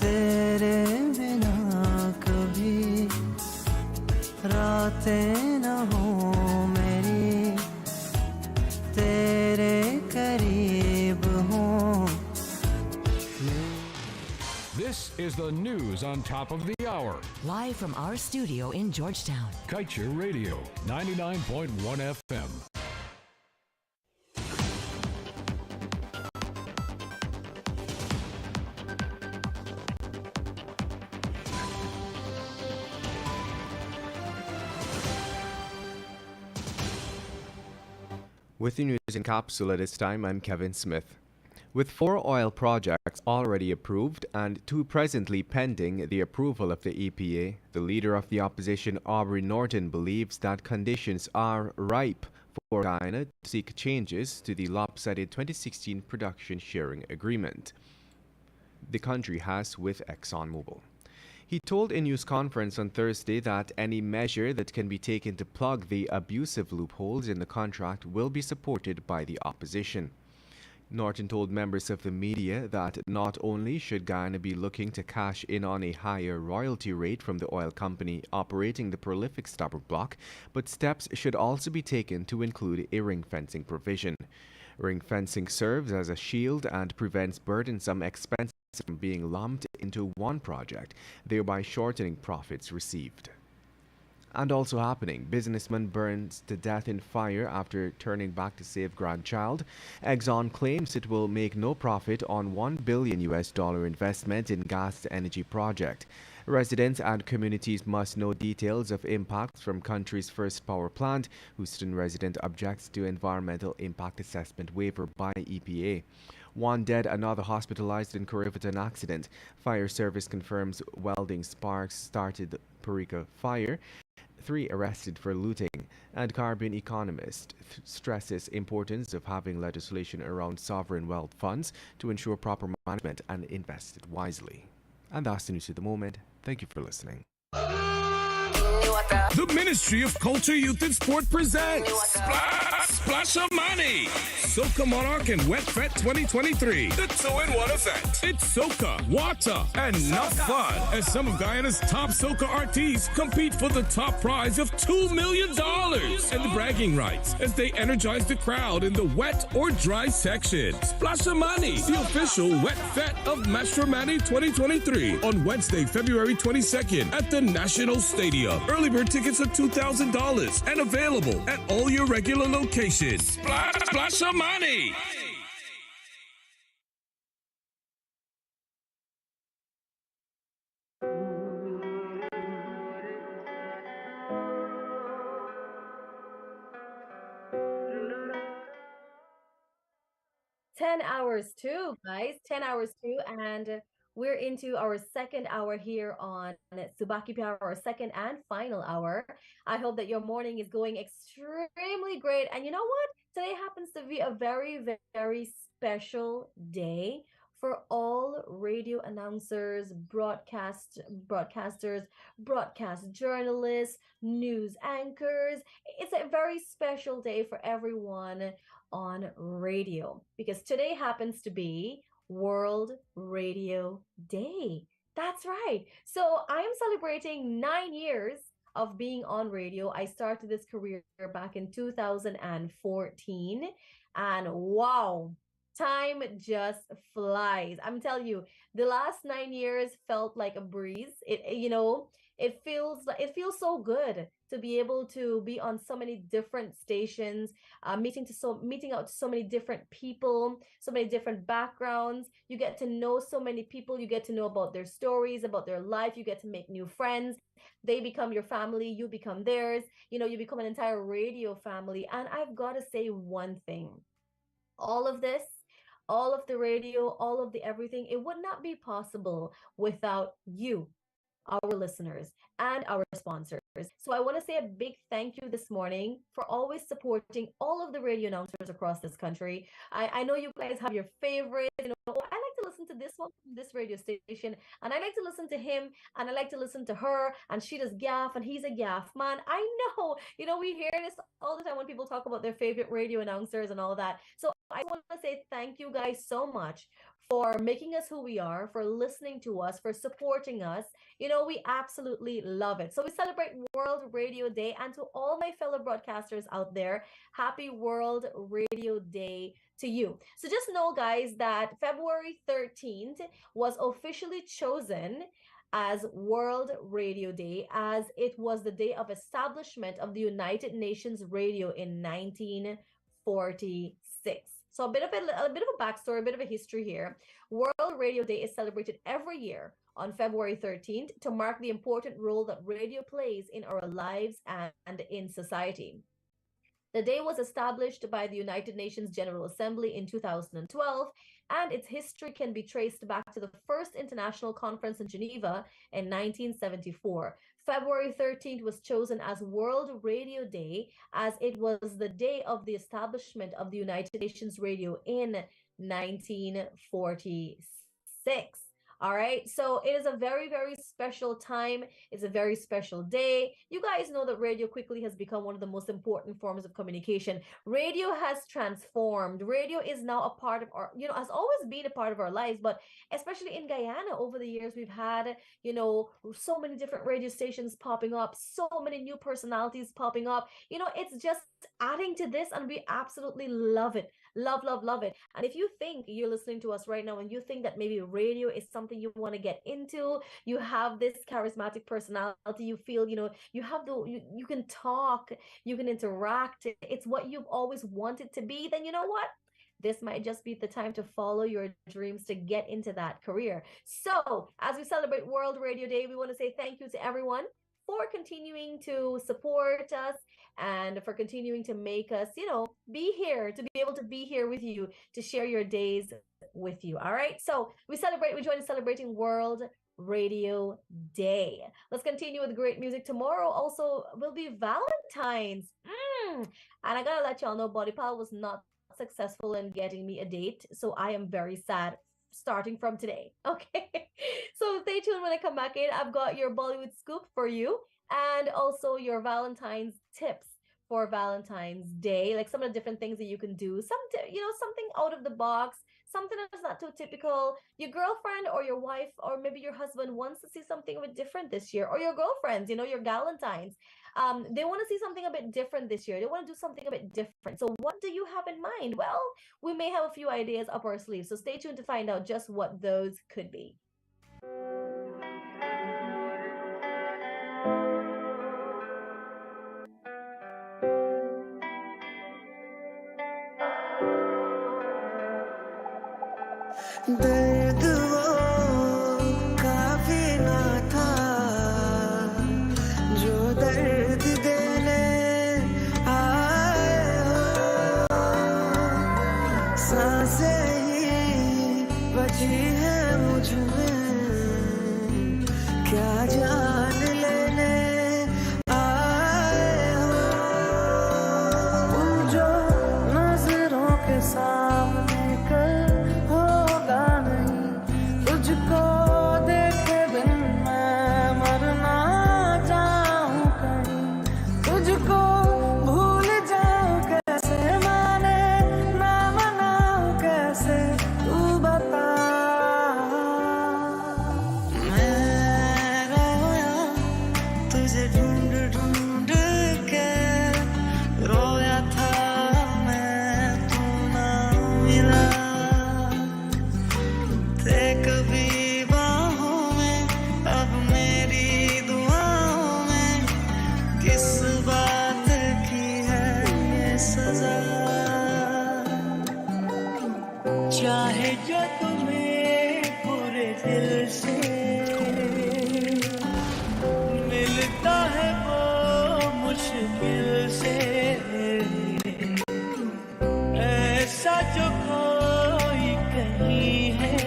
तेरे बिना कभी रातें न हो मेरी तेरे करीब हूँ
This is the news on top of the hour.
Live from our studio in Georgetown.
Kite Radio, 99.1 FM.
With the news in capsule at this time, I'm Kevin Smith. With 4 oil projects already approved and 2 presently pending the approval of the EPA, the leader of the opposition, Aubrey Norton, believes that conditions are ripe for China to seek changes to the lopsided 2016 production sharing agreement the country has with ExxonMobil. He told a news conference on Thursday that any measure that can be taken to plug the abusive loopholes in the contract will be supported by the opposition. Norton told members of the media that not only should Guyana be looking to cash in on a higher royalty rate from the oil company operating the prolific Stabroek block, but steps should also be taken to include a ring fencing provision. Ring fencing serves as a shield and prevents burdensome expenses from being lumped into one project, thereby shortening profits received. And also happening, businessman burns to death in fire after turning back to save grandchild. Exxon claims it will make no profit on $1 billion investment in gas to energy project. Residents and communities must know details of impacts from country's first power plant. Houston resident objects to environmental impact assessment waiver by EPA. 1 dead, another hospitalized in Corriverton accident. Fire service confirms welding sparks started Parika fire. 3 arrested for looting. And Caribbean economist stresses importance of having legislation around sovereign wealth funds to ensure proper management and invested wisely. And that's the news of the moment. Thank you for listening.
The Ministry of Culture, Youth and Sport presents Splash of Money, Soca Monarch and Wet Fet 2023, the 2-in-1 event. It's soca, water, and enough fun as some of Guyana's top soca artists compete for the top prize of $2 million and the bragging rights as they energize the crowd in the wet or dry section. Splash of Money, the official Wet Fet of Mashramani 2023 on Wednesday, February 22nd at the National Stadium. Early bird tickets are $2,000 and available at all your regular locations. Splash of Money!
10 hours too, guys. 10 hours too. And we're into our second hour here on Subaki Pyar, our second and final hour. I hope that your morning is going extremely great. And you know what? Today happens to be a very, very special day for all radio announcers, broadcasters, broadcast journalists, news anchors. It's a very special day for everyone on radio because today happens to be World Radio Day. That's right. So I am celebrating 9 years of being on radio. I started this career back in 2014. And wow, time just flies. I'm telling you, the last 9 years felt like a breeze. It feels so good to be able to be on so many different stations, meeting out to so many different people, so many different backgrounds. You get to know so many people. You get to know about their stories, about their life. You get to make new friends. They become your family. You become theirs. You become an entire radio family. And I've got to say one thing: all of this, all of the radio, all of the everything, it would not be possible without you, our listeners, and our sponsors. So I want to say a big thank you this morning for always supporting all of the radio announcers across this country. I know you guys have your favorites. Oh, I like to listen to this one from this radio station, and I like to listen to him, and I like to listen to her, and she does gaff, and he's a gaff man. I know, we hear this all the time when people talk about their favorite radio announcers and all that. So I want to say thank you guys so much for making us who we are, for listening to us, for supporting us. We absolutely love it. So we celebrate World Radio Day. And to all my fellow broadcasters out there, happy World Radio Day to you. So just know, guys, that February 13th was officially chosen as World Radio Day, as it was the day of establishment of the United Nations Radio in 1946. So a bit of a backstory, a bit of a history here. World Radio Day is celebrated every year on February 13th to mark the important role that radio plays in our lives and in society. The day was established by the United Nations General Assembly in 2012, and its history can be traced back to the first international conference in Geneva in 1974. February 13th was chosen as World Radio Day as it was the day of the establishment of the United Nations Radio in 1946. All right. So it is a very, very special time. It's a very special day. You guys know that radio quickly has become one of the most important forms of communication. Radio has transformed. Radio is now a part of our, has always been a part of our lives, but especially in Guyana over the years, we've had, so many different radio stations popping up, so many new personalities popping up. It's just adding to this, and we absolutely love it. Love, love, love it. And if you think you're listening to us right now and you think that maybe radio is something you want to get into, you have this charismatic personality, you feel, you can talk, you can interact, it's what you've always wanted to be, then you know what? This might just be the time to follow your dreams to get into that career. So as we celebrate World Radio Day, we want to say thank you to everyone for continuing to support us and for continuing to make us, be here, to be able to be here with you, to share your days with you. All right. So we join in celebrating World Radio Day. Let's continue with great music. Tomorrow also will be Valentine's. And I gotta let y'all know, Body Pal was not successful in getting me a date. So I am very sad starting from today. Okay. So stay tuned when I come back in. I've got your Bollywood scoop for you and also your Valentine's tips for Valentine's Day, like some of the different things that you can do, something out of the box, something that's not too typical. Your girlfriend or your wife or maybe your husband wants to see something a bit different this year, or your girlfriends, your galantines. They want to see something a bit different this year. They want to do something a bit different. So what do you have in mind? Well, we may have a few ideas up our sleeves. So stay tuned to find out just what those could be.
दर्द वो काफी ना था जो दर्द देने आए हो सांसें ही बची है मुझ में क्या जान लेने आए हो तुम जो नजरों के सामने कल होगा नहीं चाहे जो तुम्हें पूरे दिल से मिलता है वो मुश्किल से ऐसा जो कोई कहीं है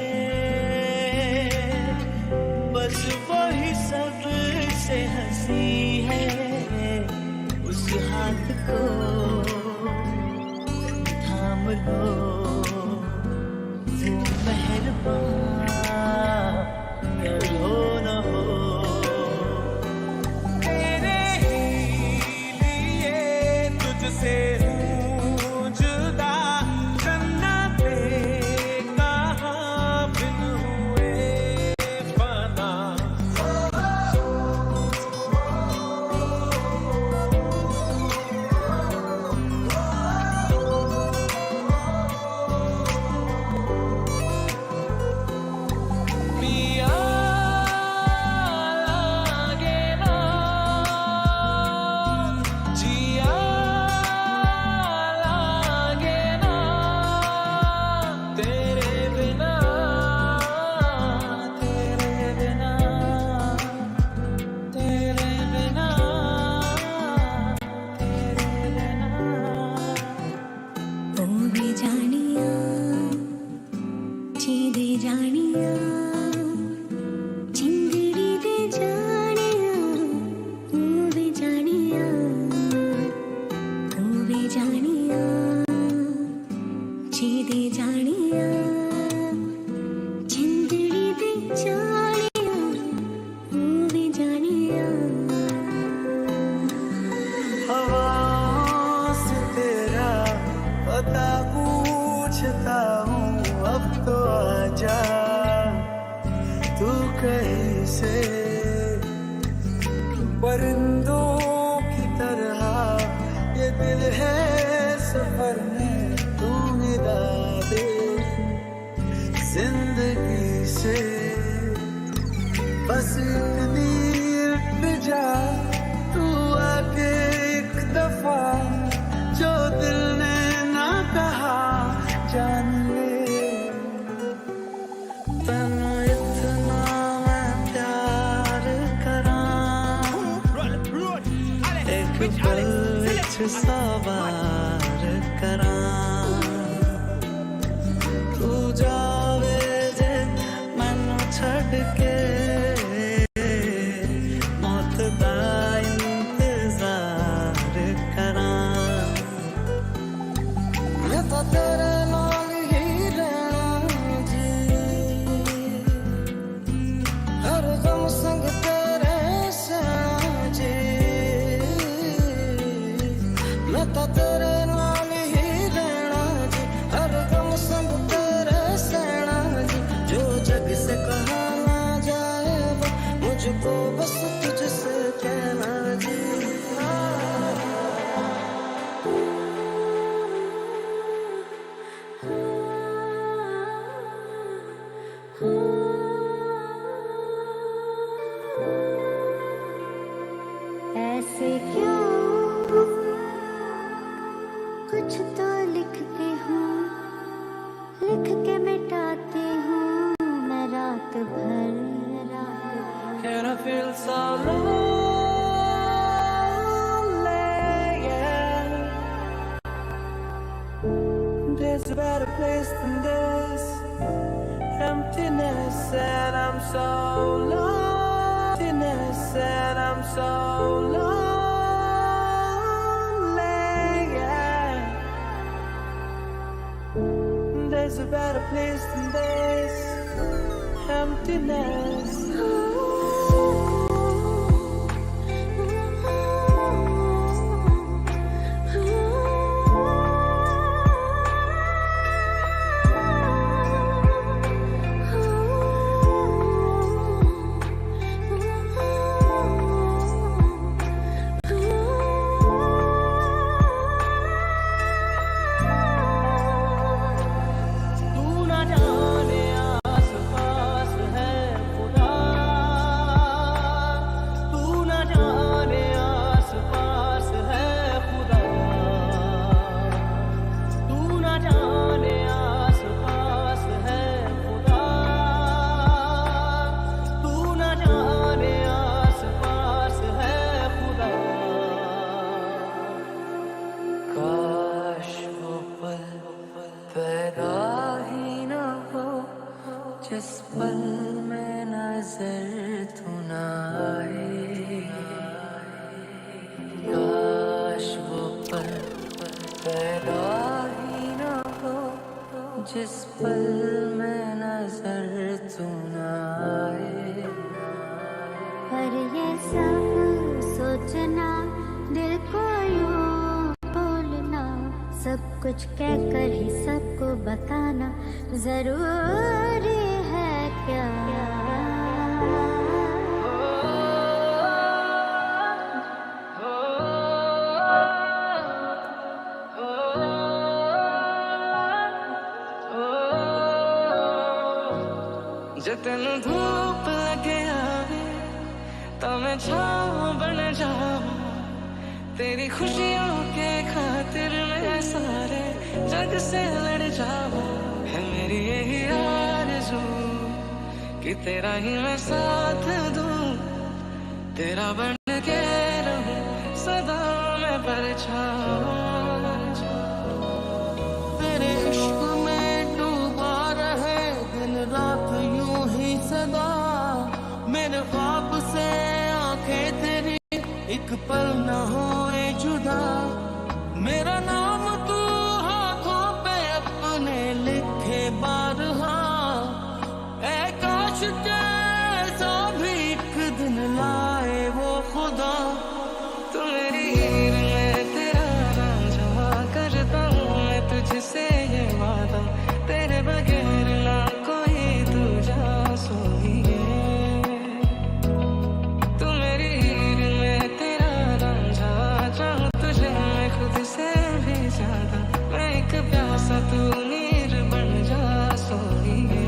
बस वही सबसे हंसी है उस हाथ को थाम लो वो मेहरबान करो न हो तेरे ही लिए तुझसे हूँ जुदा जन्नते कहाँ बिन हुए फना पिया लागे ना जिया लागे ना तेरे बिना तेरे बिना तेरे बिना तेरे बिना
ओ बेजानिया चीदे जानिया चिंगड़ी दे जानिया ओ बेजानिया चीदे जानिया चिंगड़ी दे जानिया ओ बेजानिया
हवाओं से तेरा पता पूछता हूँ अब तो आजा तू कैसे परिंदों की तरह ये दिल है सफर में तू मिला दे जिंदगी से बस इतनी इल्तिजा तू आके एक दफा जो दिल ने ना कहा जान ले तनु इतना मैं प्यार करां एक पल विच सवार करां तू जावे जे मैनू छड़ के मौत दा इंतजार करां मैं तो तेरे नाल ही रहना जी हर गम संग तेरे सना जी मैं तो तेरे नाल ही रहना जी हर गम संग तेरे सना जी जो जग से कहा ना जाए वो मुझको बस तुझसे कहना जी
ऐसे क्यों कुछ तो लिखती हूँ लिख के मिटाती हूँ मैं रात भर
Can I feel so lonely? Yeah. There's a better place than this. Emptiness, and I'm so lonely. Emptiness, and I'm so lonely. Yeah. There's a better place than this. Emptiness. तू ना जाने आस पास है खुदा
जिस पल में नजर तू ना आए, काश वो पल पैदा ही ना हो जिस पल में नजर तू ना आए।
पर ये सब सोचना, दिल को यूं बोलना, सब कुछ कहकर ही सबको बताना जरूरी है क्या?
जे तेन धूप लगे आवे तो मैं छाँव बन जाऊं, तेरी खुशियों के खातिर मैं सारे जग से लड़ जाऊं। है मेरी यही आरज़ू कि तेरा ही मैं साथ दूं, तेरा बन के रहूं सदा मैं परछाऊं।
तेरे इश्क में डूबा रहे दिन रात यूं ही सदा, मेरे ख्वाब से आंखें तेरी एक पल न होए जुदा। मेरा नाम तू हाथों पे अपने लिखे बारहा, ऐ काश कैसा भी एक दिन लाए वो खुदा।
तू मेरी हीर में तेरा रांझा, करता हूँ मैं तुझसे ये वादा, तेरे बगैर ना कोई दूजा सोइए। तू मेरी हीर में तेरा रांझा, चाहूँ तुझे मैं खुद से भी ज्यादा, मैं एक प्यासा तू नीर बन जा सोइए।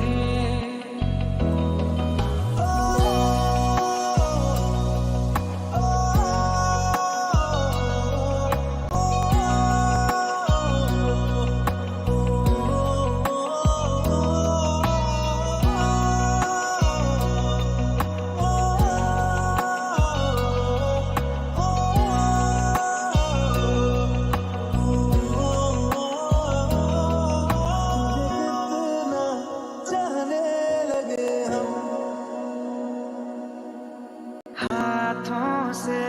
हाथों से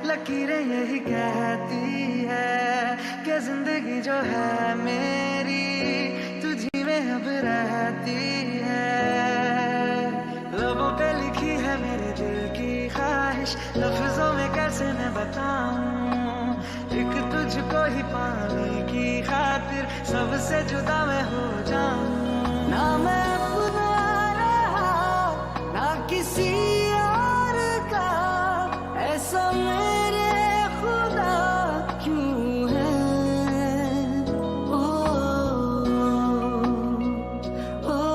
लकीरें यही कहती है कि जिंदगी जो है मेरी तुझी में अब रहती है। लबों पे लिखी है मेरे दिल की ख्वाहिश, लफ्जों में कैसे मैं बताऊं, एक तुझको ही पाने की खातिर सबसे जुदा मैं हो जाऊं। ना मैं अपना रहा ना किसी और का, ऐसा मेरे खुदा क्यों है? ओ, ओ, ओ,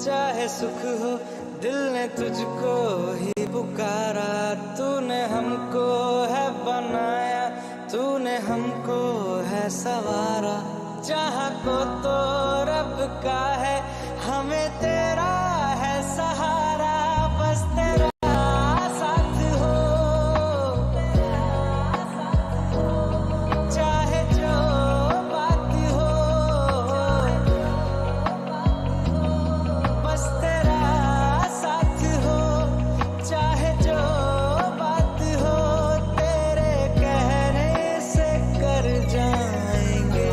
चाहे सुख हो, दिल ने तुझको ही पुकारा। तूने हमको है बनाया, तूने हमको है सवारा। जहाँ को तो रब का है, हमें तेरा है सहारा। बस तेरा साथ हो, चाहे जो बात हो, बस तेरा साथ हो, चाहे जो बात हो। तेरे कहने से कर जाएंगे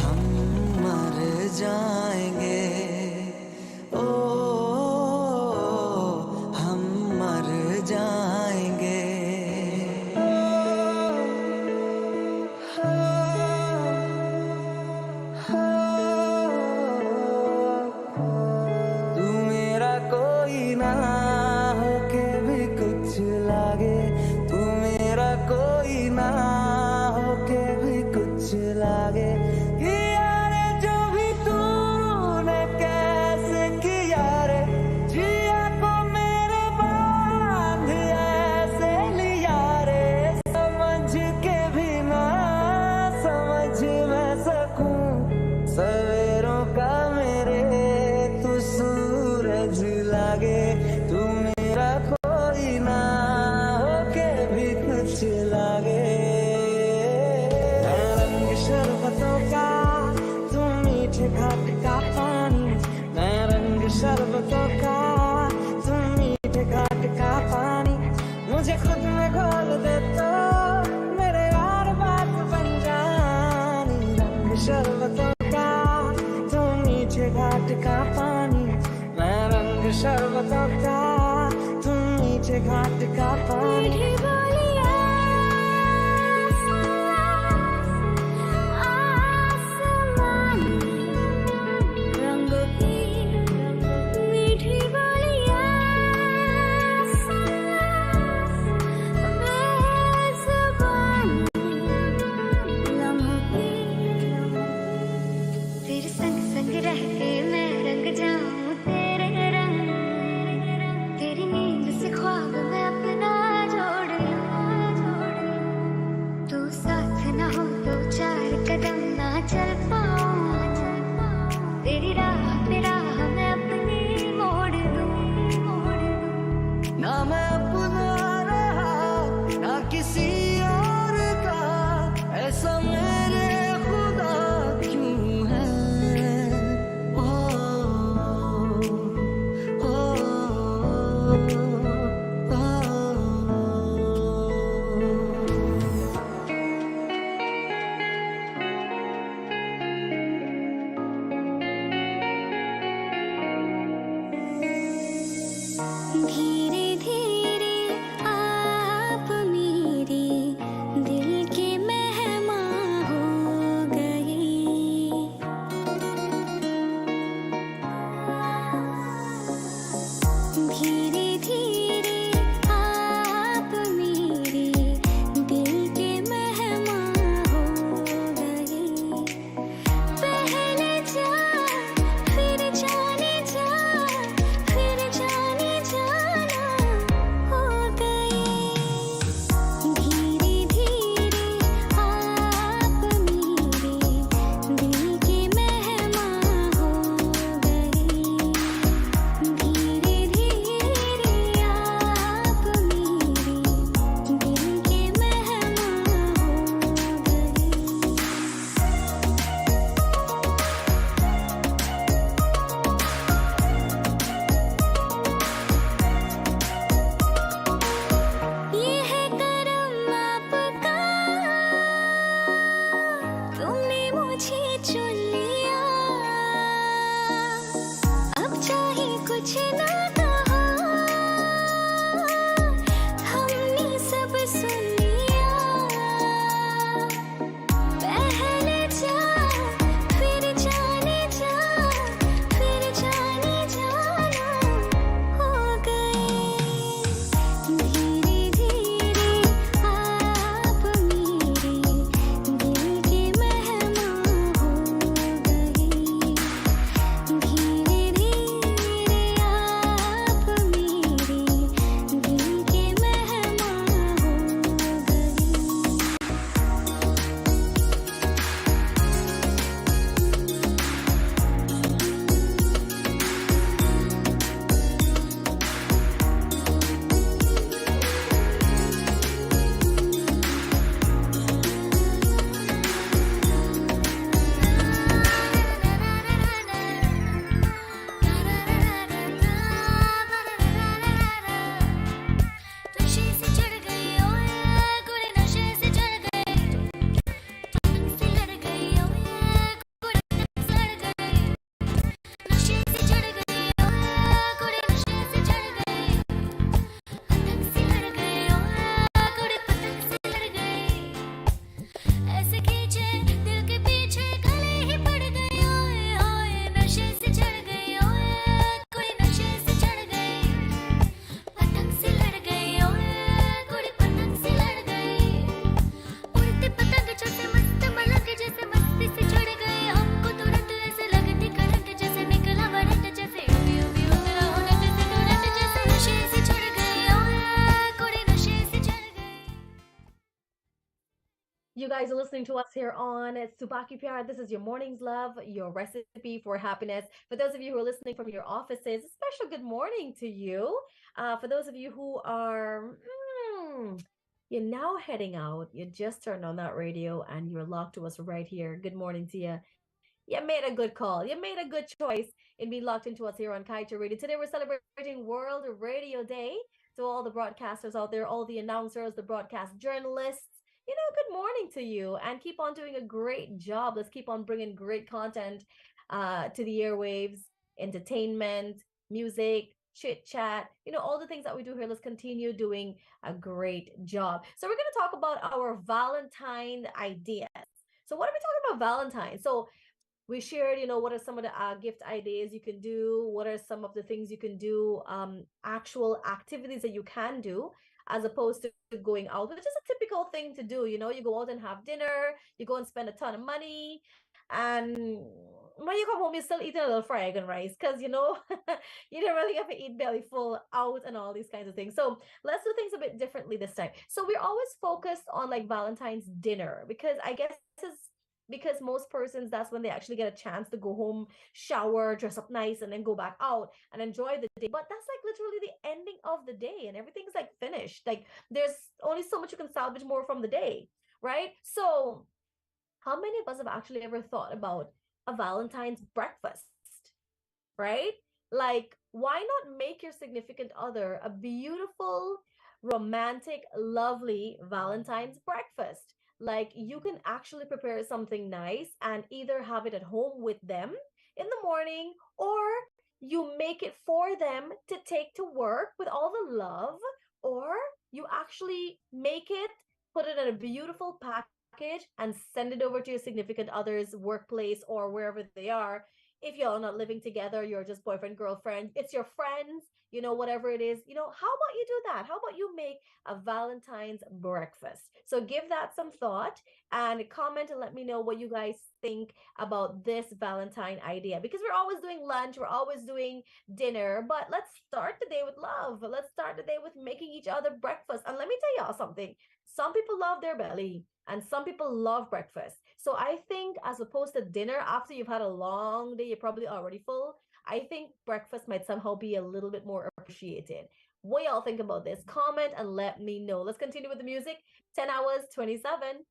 हम मर शरबतों का, तुम मीठे घाट का पानी, मैं रंग शरबतों का, तुम मीठे घाट का पानी।
मीठी बोलियां आसमानी रंगों की, मीठी बोलियां बेज़ुबानी लम्हों की। तेरे संग संग रह के मैं रंग जाऊं तेरे रंग, तेरी नींद से ख्वाब मैं अपना जोड़ लूं। तू साथ ना हो तो चार कदम ना चल पाऊं, तेरी राह पे राह मैं अपनी मोड़ दूं।
ना मैं अपना रहा ना किसी और का, ऐसा मेरे खुदा क्यों है। ओ, ओ, ओ,
धीरे धीरे आप मेरे दिल के मेहमान हो गए। धीरे धीरे आप मेरे दिल के मेहमान हो गए। पहले जा फिर जाने जा, फिर जाने जाना हो गए। धीरे धीरे आप मेरे दिल के मेहमान हो गए। धीरे धीरे आप मेरे दिल के मेहमान हो गए। ये है करम आपका, तुमने मुझे चुन लिया। अब चाहे कुछ ना कहा, हमने सब सुन लिया। पहले जा फिर जाने जा, फिर जाने जाना हो गए। धीरे धीरे आप मेरे दिल के मेहमान हो गए। धीरे धीरे आप मेरे दिल के मेहमान हो नशे से चढ़ गई ओए कुड़े, नशे से चढ़ गई, पतंग से लड़ गई ओए कुड़े, पतंग से लड़ गई। नशे से चढ़ गई ओए कुड़े, नशे से चढ़ गई, पतंग से लड़ गई ओए कुड़े, पतंग से लड़ गई। ऐसे खींचे दिल के पीछे गले ही पड़ गई ओए ओए। नशे से चढ़ गई ओए कुड़े, नशे से चढ़ गई, पतंग से लड़ गई ओए कुड़ी, पतंग से लड़ गई। उड़ती पतंग चढ़ते मस्त मलंग जैसे मस्ती से चढ़ गए हमको तुरंत। ऐसे लगती करंट जैसे निकला वारंट, जैसे उड़ी उड़ी उड़ रहा नट से तुरंत, जैसे नशे से चढ़ गई ओए कुड़ी, नशे से चढ़ गई।
You guys are listening to us here on Subah Pyar. This is your morning's love, your recipe for happiness. For those of you who are listening from your offices, a special good morning to you. For those of you who are, you're now heading out, you just turned on that radio and you're locked to us right here. Good morning to you. You made a good call. You made a good choice in being locked into us here on Kaito Radio. Today we're celebrating World Radio Day. So all the broadcasters out there, all the announcers, the broadcast journalists, good morning to you, and keep on doing a great job. Let's keep on bringing great content to the airwaves, entertainment, music, chit chat, all the things that we do here. Let's continue doing a great job. So we're going to talk about our Valentine ideas. So what are we talking about Valentine? So we shared, what are some of the gift ideas you can do? What are some of the things you can do, actual activities that you can do, as opposed to going out, which is a typical thing to do. You go out and have dinner, you go and spend a ton of money, and when you come home, you're still eating a little fried egg and rice because, you don't really have to eat belly full out and all these kinds of things. So let's do things a bit differently this time. So we're always focused on like Valentine's dinner, because I guess it's because most persons, that's when they actually get a chance to go home, shower, dress up nice, and then go back out and enjoy the day. But that's like literally the ending of the day, and everything's like finished. Like there's only so much you can salvage more from the day, right? So how many of us have actually ever thought about a Valentine's breakfast, right? Like, why not make your significant other a beautiful, romantic, lovely Valentine's breakfast? Like, you can actually prepare something nice and either have it at home with them in the morning, or you make it for them to take to work with all the love, or you actually make it, put it in a beautiful package, and send it over to your significant other's workplace or wherever they are. If y'all not living together, you're just boyfriend, girlfriend, it's your friends, whatever it is, how about you do that? How about you make a Valentine's breakfast? So give that some thought and comment and let me know what you guys think about this Valentine idea, because we're always doing lunch, we're always doing dinner, but let's start the day with love. Let's start the day with making each other breakfast. And let me tell y'all something. Some people love their belly and some people love breakfast. So I think, as opposed to dinner after you've had a long day, you're probably already full, I think breakfast might somehow be a little bit more appreciated. What y'all think about this? Comment and let me know. Let's continue with the music. 10 hours, 27.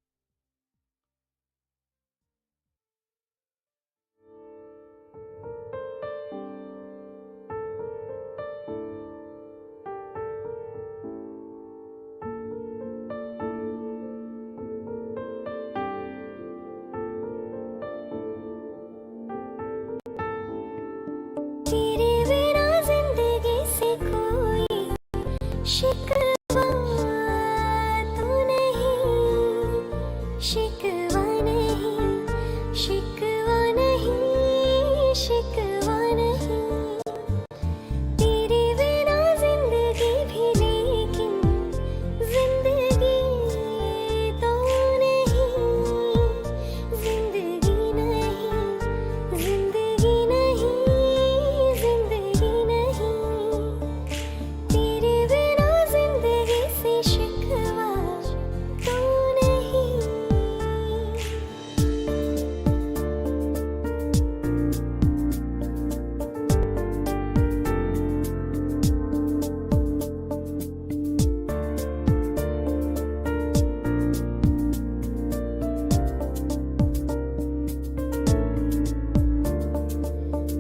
तेरे बिना जिंदगी से कोई शिकवा तो नहीं, शिकवा नहीं, शिकवा नहीं, शिकवा नहीं। तेरे बिना जिंदगी भी, लेकिन जिंदगी तो नहीं, जिंदगी नहीं, जिंदगी नहीं, जिंदगी नहीं। तेरे बिना जिंदगी से शिकवा तो नहीं।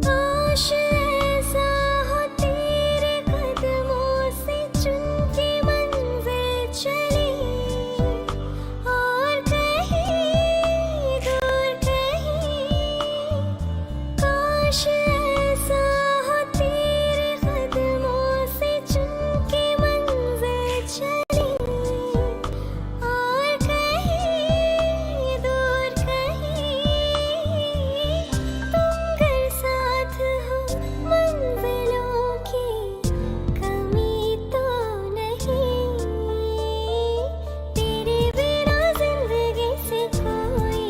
काश ऐसा हो तेरे कदमों से चुन के मंजिल चली, और कहीं दूर कहीं। काश ऐसा हो तेरे कदमों से चुन के मंजिल चली, और कहीं दूर कहीं। तुम कर साथ हो मंजिलों की कमी तो नहीं। तेरे बिना जिंदगी से कोई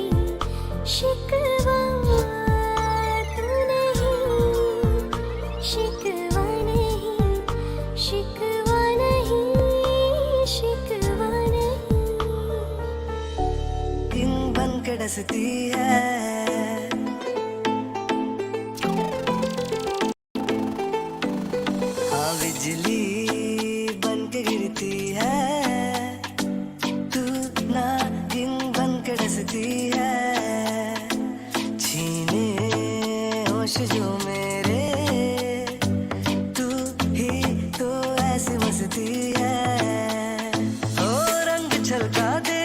शिकवा तो नहीं, शिकवा नहीं, शिकवा नहीं, शिकवा नहीं।
दिन बन के डसती है, हाँ बिजली बन के गिरती है। तू ना दिन बन के डसती है, छीने होश जो मेरे, तू ही तो ऐसी मस्ती है। ओ रंग छलका दे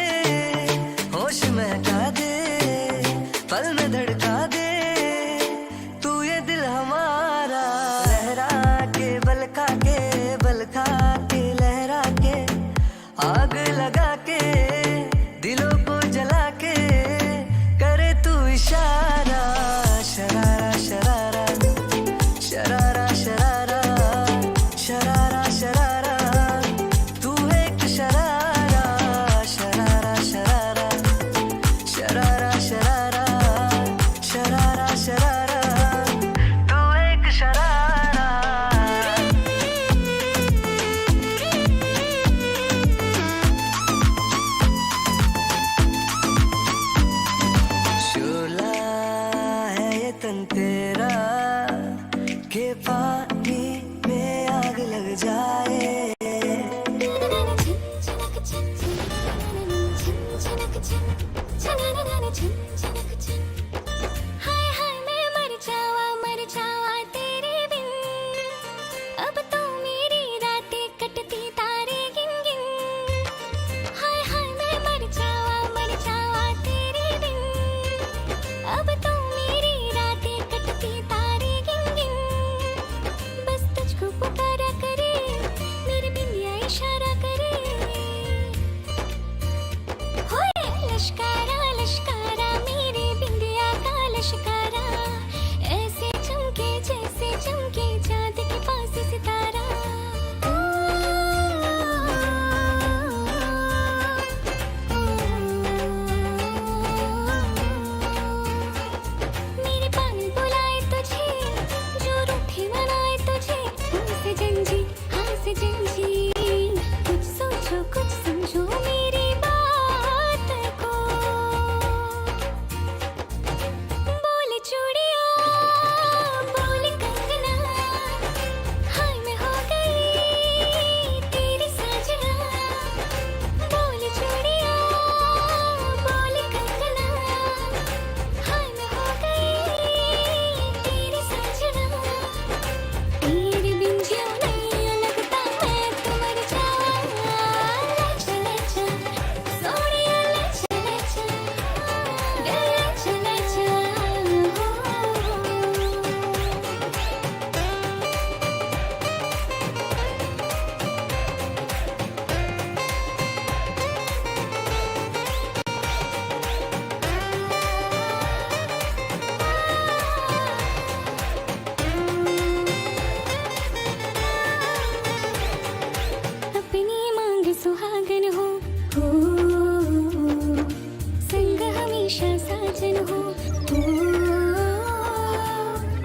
सजन हो तू,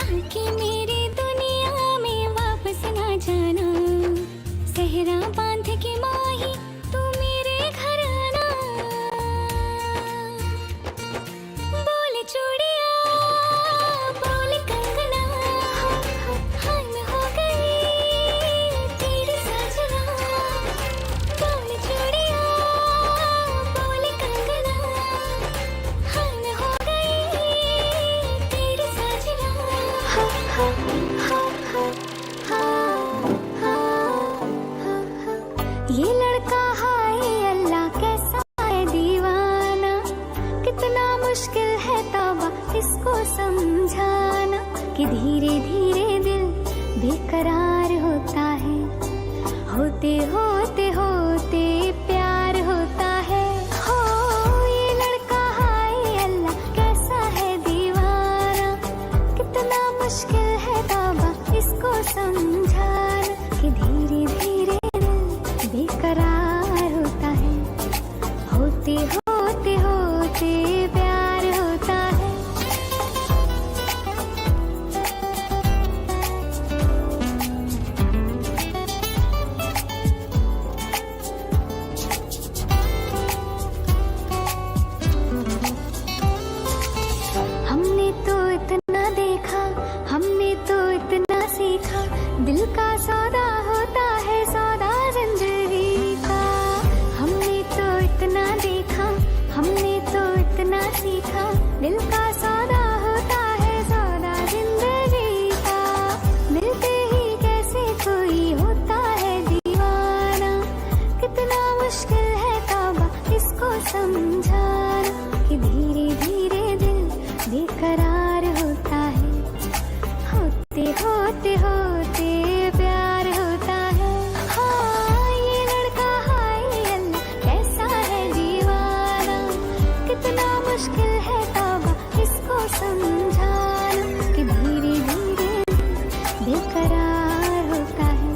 आके मेरी दुनिया में वापस ना जाना, सहरा बांध के माही तू मेरे घर आना। बोल चूड़िया बोल कंगना, हाँ मैं हो गई तेरी साजना। बोल चूड़िया बोल कंगना, हाँ मैं हो गई तेरी साजना। हाँ हाँ हाँ हाँ हाँ हाँ। ये लड़का हाय अल्लाह कैसा है दीवाना, कितना मुश्किल है तौबा इसको समझाना, कि धीरे धीरे दिल बेकरार होता है, होते होते होते प्यार होता है। हो ये लड़का हाय अल्लाह कैसा है दीवाना, कितना मुश्किल है तौबा इसको समझाना, कि धीरे धीरे दिल बेकरार होता है, होते होते होते प्यार होता है। हमने तो इतना देखा, हमने तो इतना सीखा, दिल का सौदा होता है सौदा जिंदगी का। हमने तो इतना देखा, हमने तो इतना सीखा, दिल का सौदा होता है सौदा जिंदगी का। मिलते ही कैसे कोई होता है दीवाना, कितना मुश्किल है तौबा इसको समझाना, कि धीरे धीरे दिल बेकरार होता है, होते होते होते प्यार होता है। हाँ ये लड़का हाय अल्लाह कैसा है दीवाना, कितना मुश्किल है तौबा इसको समझाना, कि धीरे धीरे बेकरार होता है,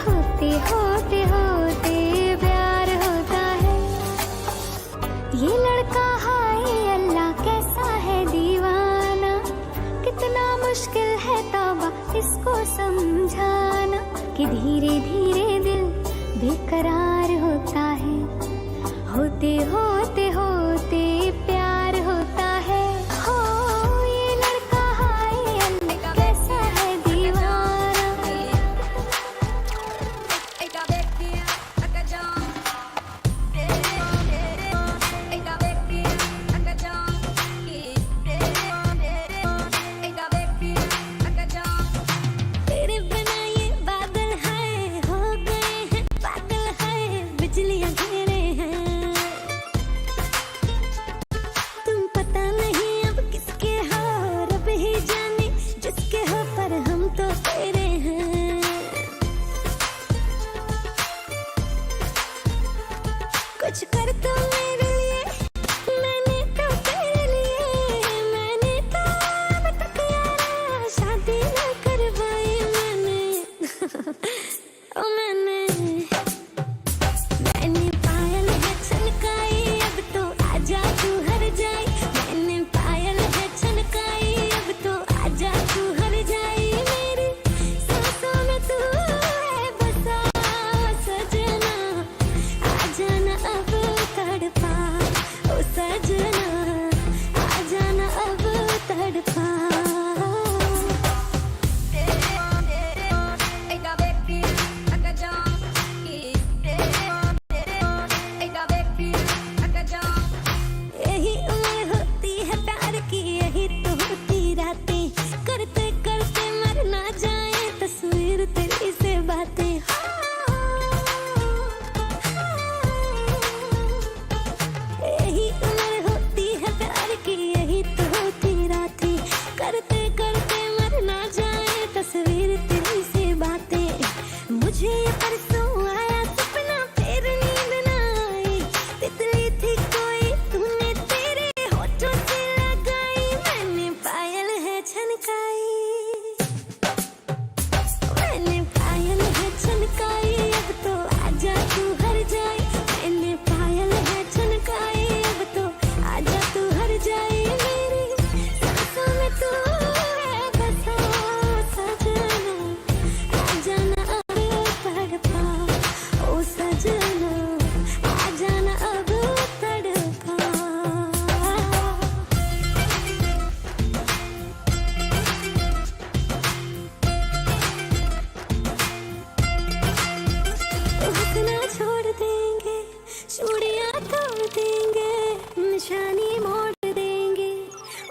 होते होते होते प्यार होता है। ये लड़का हाय अल्लाह कैसा है दीवाना, कितना मुश्किल है तौबा इसको समझाना, कि धीरे धीरे दिल बेकरार होता है, होते होते होते प्यार होता है। हो ये लड़का हाय अल्लाह कैसा है दीवाना। तेरे बिना ये बादल हैं, हो गए हैं पागल हैं, बिजलियां घेरे हैं।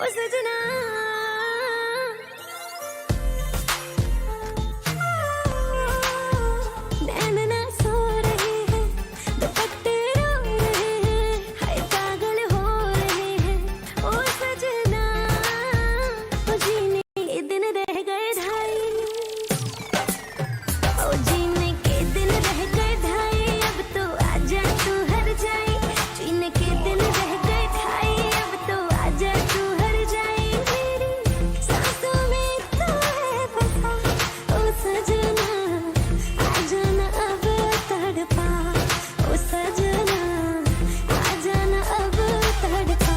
ओ सजना नैन ना सो रहे हैं दुपट्टे रो रहे हैं हाय पागल हो रहे हैं ओ सजना ओ जीने के दिन रह गए ढाई ओ जीने के दिन रह गए ढाई अब तो आजा तू हर जाए जीने के दिन रह गए ढाई अब तो आजा तू हर जाए मेरी सांसों में तो है बसा ओ सजना आजा ना अब तड़पा ओ सजना आजा ना अब तड़पा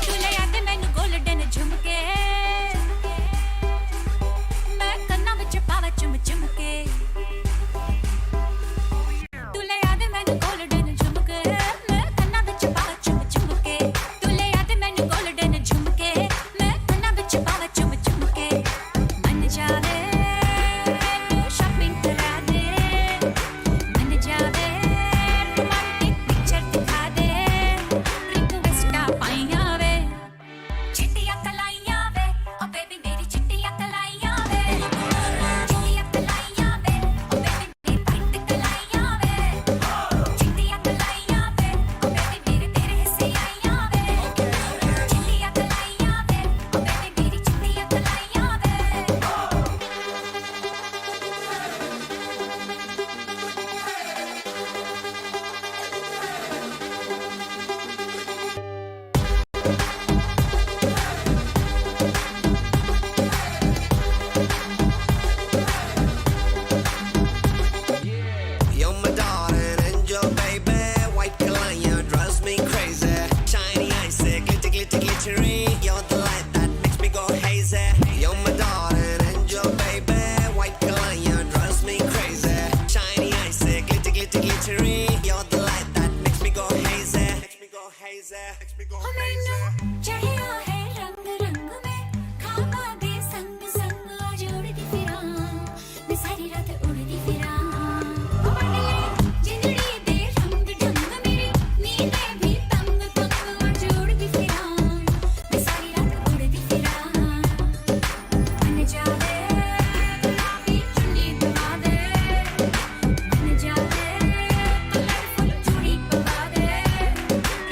तुले याद मैनू गोल्डन झुमके मैं कन्ना विच पावा चुम चुम के तुले याद मैनू गोल्डन झुमके मैं कन्ना विच पावा चुम चुम के तुले याद मैनू गोल्डन झुमके मैं कन्ना विच पावा चुम चुम के मन जावे मैनू शॉपिंग करा दे मन जावे रोमांटिक पिक्चर दिखा दे रिक्वेस्टा पाइया वे चिट्टियां कलाइयां वे ओ बेबी मेरी चिट्टियां कलाइयां वे चिट्टियां कलाइयां वे ओ बेबी मेरी वाइट कलाइयां वे चिट्टियां कलाइयां वे ओ बेबी मेरे तेरे हिस्से आइयां वे चिट्टियां कलाइयां वे ओ बेबी मेरी चिट्टियां कलाइयां वे
You're my darling angel, baby. White Kalaya drives me crazy. Shiny eyes, glitter, glitter, glittery. You're the light that makes me go hazy. You're my darling angel, baby. White Kalaya drives me crazy. Shiny eyes, glitter, glitter, glittery. You're the light that makes me go hazy. Makes me go hazy. Makes me go
O
hazy.
मैनू चढ़िया है रंग रंग में खाबा दे संग संग आज उड़दी फिरां मैं सारी रात उड़दी फिरां ओ बंदे जिंदड़ी दे रंग ढंग मेरी नींदे भी तंग तंग आज उड़दी फिरां मैं सारी रात उड़दी फिरां मन जावे गुलाबी चुन्नी दबा दे मन जावे कलरफुल चूड़ी पवा दे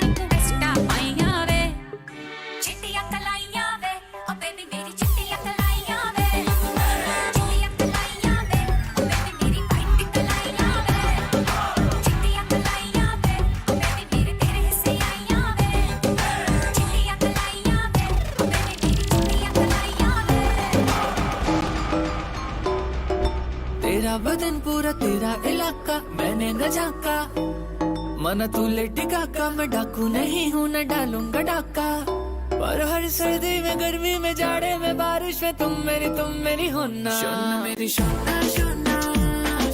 रिक्वेस्टा पाइया वे चिट्टियां कलाइयां वे ओ बेबी मेरी चिट्टियां कलाइयां वे चिट्टियां कलाइयां वे ओ बेबी मेरी वाइट कलाइयां वे चिट्टियां कलाइयां वे ओ बेबी मेरे तेरे हिस्से आइयां वे चिट्टियां कलाइयां वे ओ बेबी मेरी चिट्टियां कलाइयां वे
तेरा बदन पूरा तेरा इलाका मैंने न झांका मन तू लेटी काका मैं डाकू नहीं हूँ न डालूंगा डाका पर हर सर्दी में गर्मी में जाड़े में बारिश में तुम मेरी होना शोना मेरी शोना शोना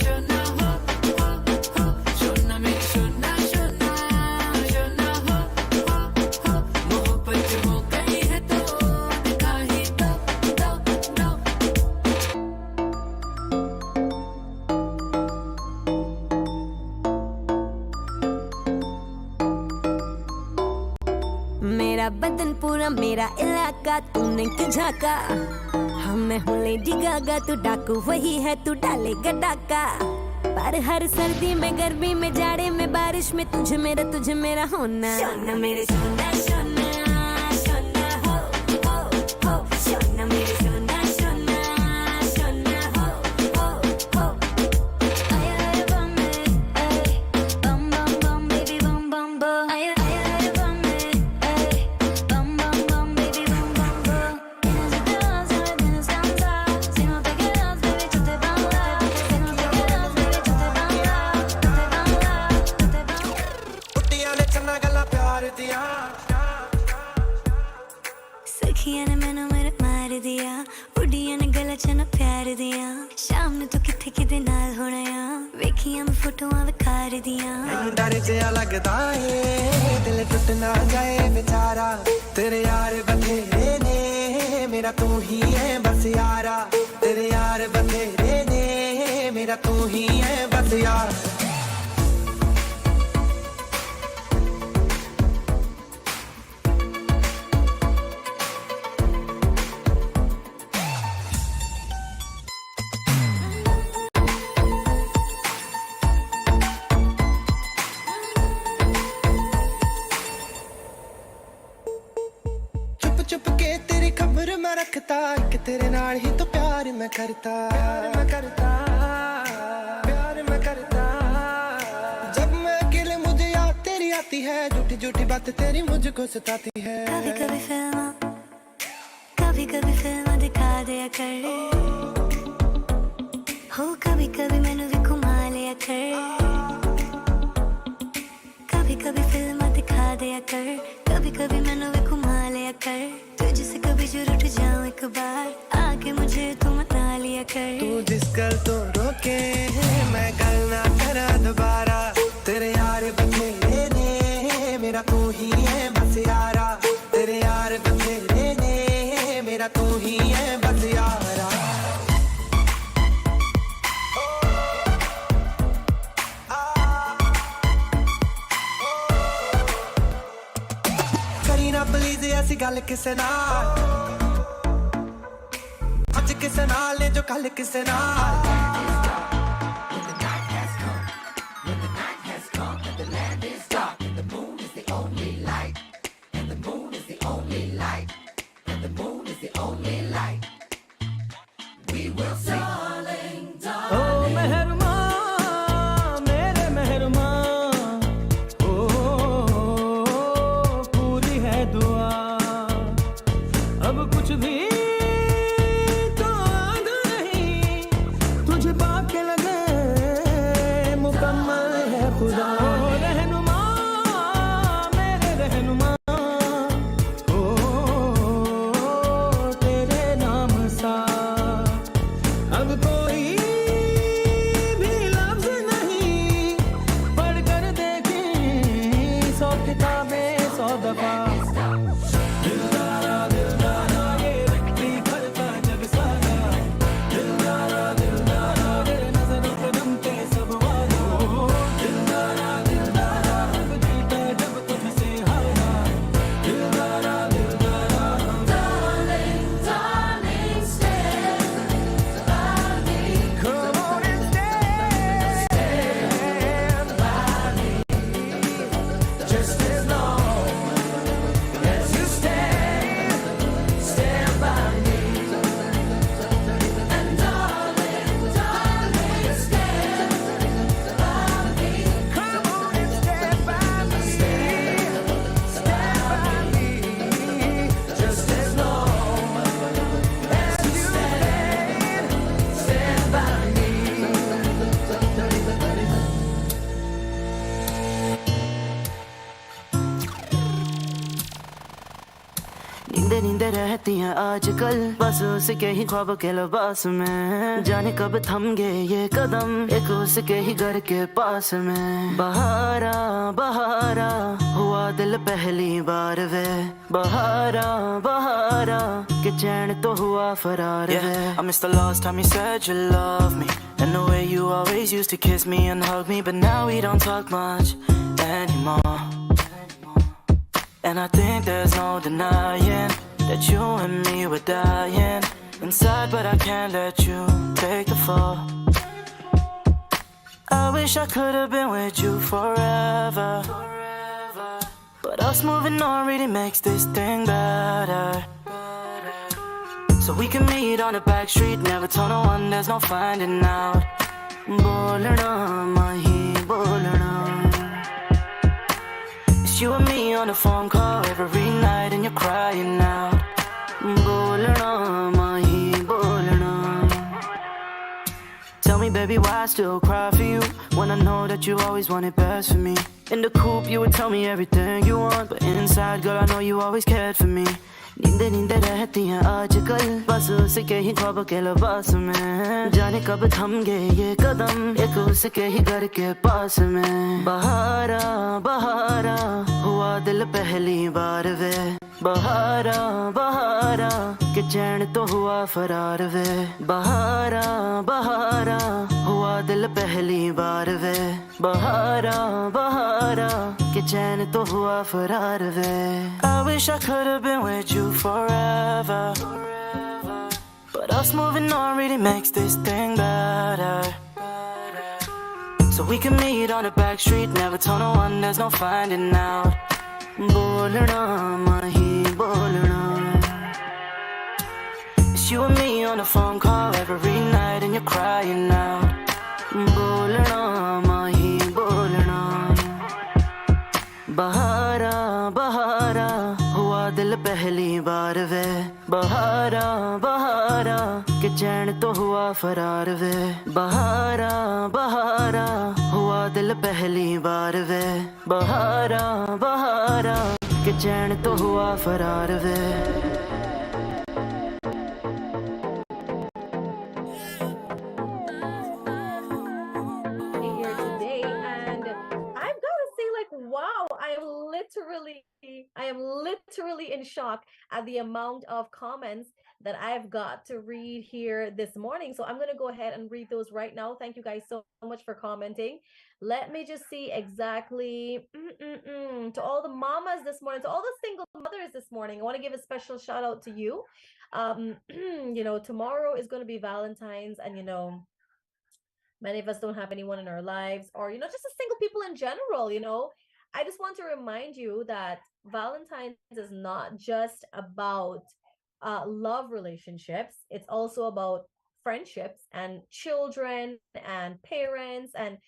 शोना हो शोना मेरी शोना शोना शोना हो मोहब्बत हो गई है तो दिखा ही दो
मेरा बदन पूरा मेरा इलाका तूने क्यों झाका हम मैं हूँ लेडी गागा तू डाकू वही है तू डालेगा डाका पर हर सर्दी में गर्मी में जाड़े में बारिश में तुझे मेरा होना सोना मेरे सोना सोना सोना हो सोना मेरे सोना सोना सोना हो आय आय बम बम बम बम बेबी बम बम बम आय आय बम bum bum bum baby bum bum bum tienes de danza tienes danza si no te quedas baby tú te vas si no te quedas baby tú te vas tú te vas
ਕੁੱਟੀਆਂ ਨੇ ਚੰਨਾ ਗੱਲਾਂ ਪਿਆਰ ਦੀਆਂ
सखिया ने मैनू मेरे मार दिया उड़िया ने गला च ना प्यार दिया शाम ने तू किथे किदे नाल होना आ वेखियां मैं फोटोआं विखार दिया
ਮੈਨੂੰ ਡਰ ਜਿਹਾ ਲੱਗਦਾ ਏ ਦਿਲ ਟੁੱਟ ਨਾ ਜਾਏ ਵਿਚਾਰਾ ਤੇਰੇ ਯਾਰ ਬਥੇਰੇ ਨੇ ਮੇਰਾ ਤੂੰ ਹੀ ਹੈ ਬਸ ਯਾਰਾ ਤੇਰੇ ਯਾਰ ਬਥੇਰੇ ਨੇ ਮੇਰਾ ਤੂੰ ਹੀ ਹੈ ਬਸ ਯਾਰ चुप के तेरी खबर मैं रखता कि तेरे नाल ही तो प्यार मैं करता प्यार मैं करता जब मैं अकेले मुझे याद तेरी आती है झूठी झूठी बात तेरी मुझको सताती है
कभी कभी फिल्म दिखा दिया कर हो कभी कभी मैंने भी घुमा लिया कर कभी कभी फिल्म दिखा दिया कर कभी कभी मैंने भी घुमा लिया कर तुझसे कभी जरूर उठ जाऊं एक बार आके मुझे तू मना लिया कर
तू जिस कल तो रोके मैं कल ना करा दोबारा तेरे यार बंधेरे ने मेरा तू ही है बस यारा तेरे यार बंधेरे ने मेरा तू ही है बस यारा करी ना प्लीज ऐसी गल किसे नाल आज किसे नाल ने जो कल किसे नाल
नींदे रहती हैं आजकल बस उसके ही ख्वाब के लिबास में जाने कब थम गए ये कदम एक उसके ही घर के पास में बहारा बहारा हुआ दिल पहली बार वे बहारा बहारा के चैन तो हुआ फरार वे I miss the last time you said you love me and the way you always used to kiss me and hug me but now we don't talk much anymore and I think there's no denying that you and me were dying inside, but I can't let you take the fall. I wish I could have been with you forever, but us moving on really makes this thing better. So we can meet on a back street, never tell no one, there's no finding out. Bolna mahi bolna. It's you and me on a phone call every night and you're crying out. Bolna mahi bolna. Tell me baby why I still cry for you when I know that you always wanted best for me. In the coupe you would tell me everything you want, but inside girl I know you always cared for me. नींदे नींदे रहती हैं आजकल बस उसके ही ख्वाब के लिबास में जाने कब थम गए ये कदम एक उसके ही घर के पास में बहारा बहारा हुआ दिल पहली बार वे बहारा बहारा के चैन तो हुआ फरार वे बहारा बहारा हुआ दिल पहली बार वे बहारा बहारा के चैन तो हुआ फरार वे I wish I could have been with you forever, but us moving on really makes this thing better. So we can meet on a back street, never tell no one, there's no finding out. Bolna mahi bolna. दिल पहली बार वे बहारा बहारा के चैन तो हुआ फरार वे बहारा बहारा हुआ दिल पहली बार वे बहारा बहारा के चैन तो हुआ फरार वे
Here today, and I'm gonna say, like, wow, I am literally in shock at the amount of comments that I've got to read here this morning. So I'm gonna go ahead and read those right now. Thank you guys so much for commenting. Let me just see exactly to all the mamas this morning, to all the single mothers this morning. I want to give a special shout out to you. Tomorrow is going to be Valentine's, and many of us don't have anyone in our lives, or just as single people in general. I just want to remind you that Valentine's is not just about love relationships. It's also about friendships and children and parents and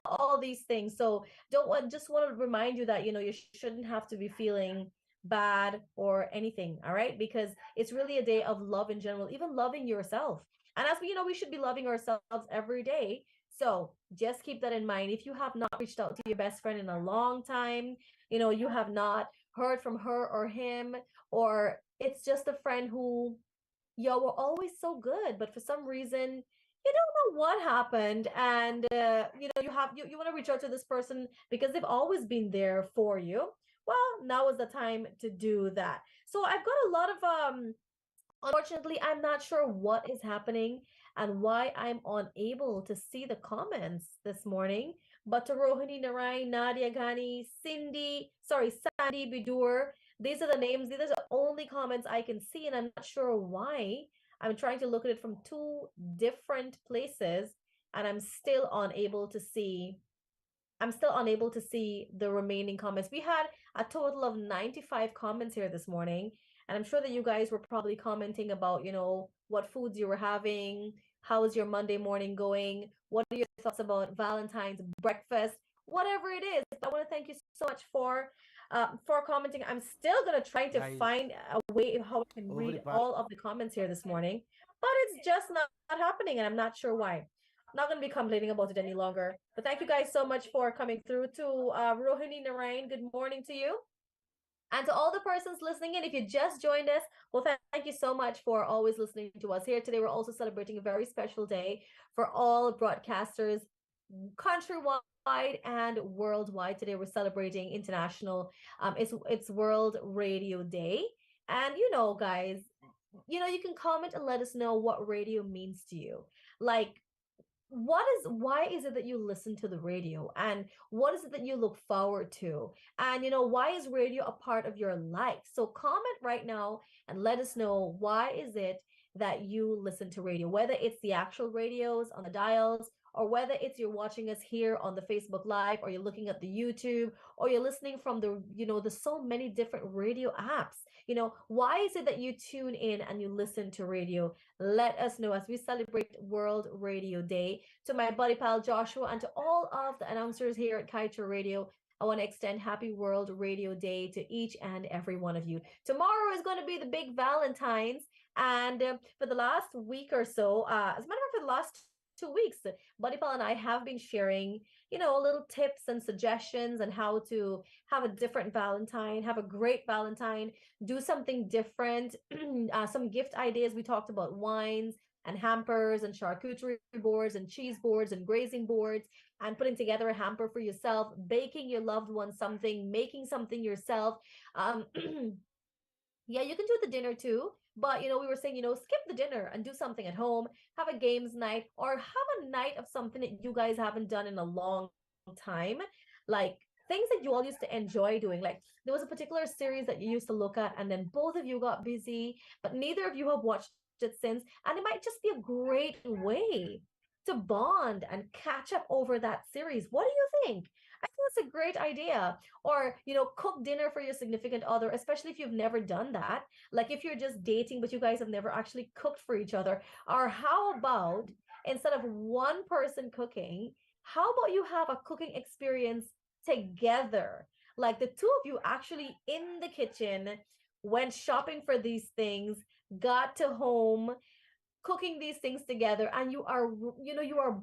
all these things. So just want to remind you that you shouldn't have to be feeling bad or anything, all right? Because it's really a day of love in general, even loving yourself. And as we should be loving ourselves every day. So just keep that in mind. If you have not reached out to your best friend in a long time, you have not heard from her or him, or it's just a friend who y'all were always so good, but for some reason you don't know what happened, and you want to reach out to this person because they've always been there for you. Well, now is the time to do that. So I've got a lot of unfortunately, I'm not sure what is happening and why I'm unable to see the comments this morning. But to Rohini Narai, Nadia Ghani, Sandy Bidur, these are the names. These are the only comments I can see, and I'm not sure why. I'm trying to look at it from two different places, and I'm still unable to see the remaining comments. We had a total of 95 comments here this morning. And I'm sure that you guys were probably commenting about, what foods you were having, how is your Monday morning going, what are your thoughts about Valentine's breakfast, whatever it is. I want to thank you so much for commenting. I'm still gonna try to find a way how I can read all of the comments here this morning, but it's just not happening, and I'm not sure why. Not going to be complaining about it any longer. But thank you guys so much for coming through. To Rohini Narayan, good morning to you. And to all the persons listening in, if you just joined us, well, thank you so much for always listening to us here. Today, we're also celebrating a very special day for all broadcasters countrywide and worldwide. Today, we're celebrating international, it's World Radio Day. And guys, you can comment and let us know what radio means to you. Like, why is it that you listen to the radio, and what is it that you look forward to, and why is radio a part of your life? So comment right now and let us know, why is it that you listen to radio, whether it's the actual radios on the dials, or whether it's you're watching us here on the Facebook Live, or you're looking at the YouTube, or you're listening from the so many different radio apps. Why is it that you tune in and you listen to radio? Let us know as we celebrate World Radio Day. To my buddy pal Joshua and to all of the announcers here at Kaiser Radio, I want to extend happy World Radio Day to each and every one of you. Tomorrow is going to be the big Valentine's, and for the last week or so, as a matter of fact, for the last 2 weeks, Buddy Pal and I have been sharing, little tips and suggestions on how to have a different Valentine, have a great Valentine, do something different, some gift ideas. We talked about wines and hampers and charcuterie boards and cheese boards and grazing boards, and putting together a hamper for yourself, baking your loved one something, making something yourself. Yeah, you can do the dinner too, but we were saying, skip the dinner and do something at home, have a games night, or have a night of something that you guys haven't done in a long time, like things that you all used to enjoy doing. Like, there was a particular series that you used to look at, and then both of you got busy, but neither of you have watched it since, and it might just be a great way to bond and catch up over that series. What do you think? I think that's a great idea. Or, cook dinner for your significant other, especially if you've never done that. Like, if you're just dating, but you guys have never actually cooked for each other. Or how about, instead of one person cooking, how about you have a cooking experience together? Like, the two of you actually in the kitchen went shopping for these things, got to home, cooking these things together, and you are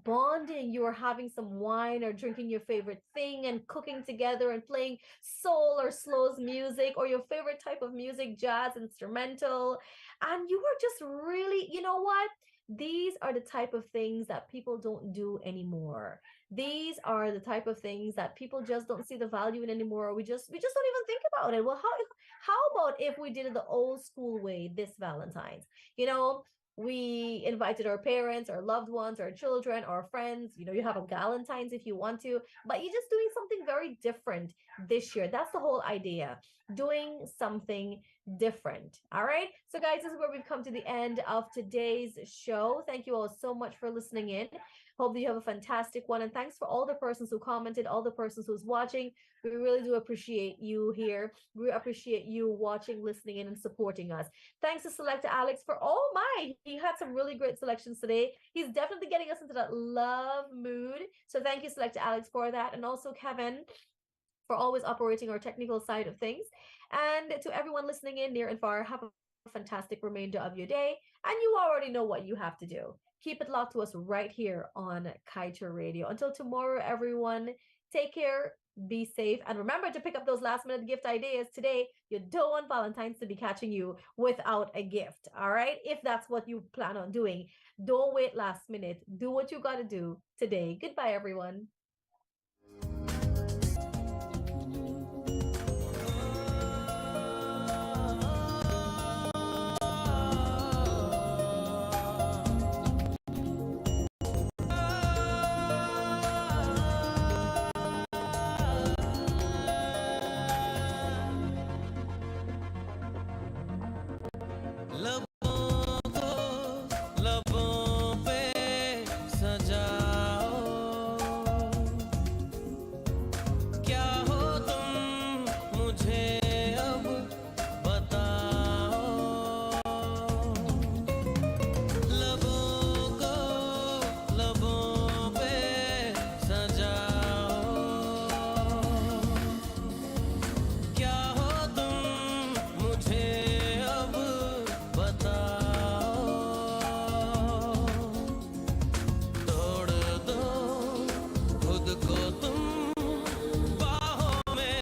bonding, you are having some wine or drinking your favorite thing and cooking together and playing soul or slows music or your favorite type of music, jazz, instrumental, and you are just really, you know what, these are the type of things that people don't do anymore. These are the type of things that people just don't see the value in anymore. We just don't even think about it. Well, how about if we did it the old school way this Valentine's? You know, we invited our parents, our loved ones, our children, our friends. You know, you have a Galentine's if you want to, but you're just doing something very different this year. That's the whole idea. Doing something different. All right. So, guys, this is where we've come to the end of today's show. Thank you all so much for listening in. Hope that you have a fantastic one. And thanks for all the persons who commented, all the persons who's watching. We really do appreciate you here. We appreciate you watching, listening in, and supporting us. Thanks to Selector Alex for, oh my, he had some really great selections today. He's definitely getting us into that love mood. So thank you, Selector Alex, for that. And also Kevin for always operating our technical side of things. And to everyone listening in near and far, have a fantastic remainder of your day. And you already know what you have to do. Keep it locked to us right here on Kaiser Radio. Until tomorrow, everyone, take care, be safe, and remember to pick up those last minute gift ideas today. You don't want Valentine's to be catching you without a gift, all right? If that's what you plan on doing, don't wait last minute. Do what you got to do today. Goodbye, everyone.
Love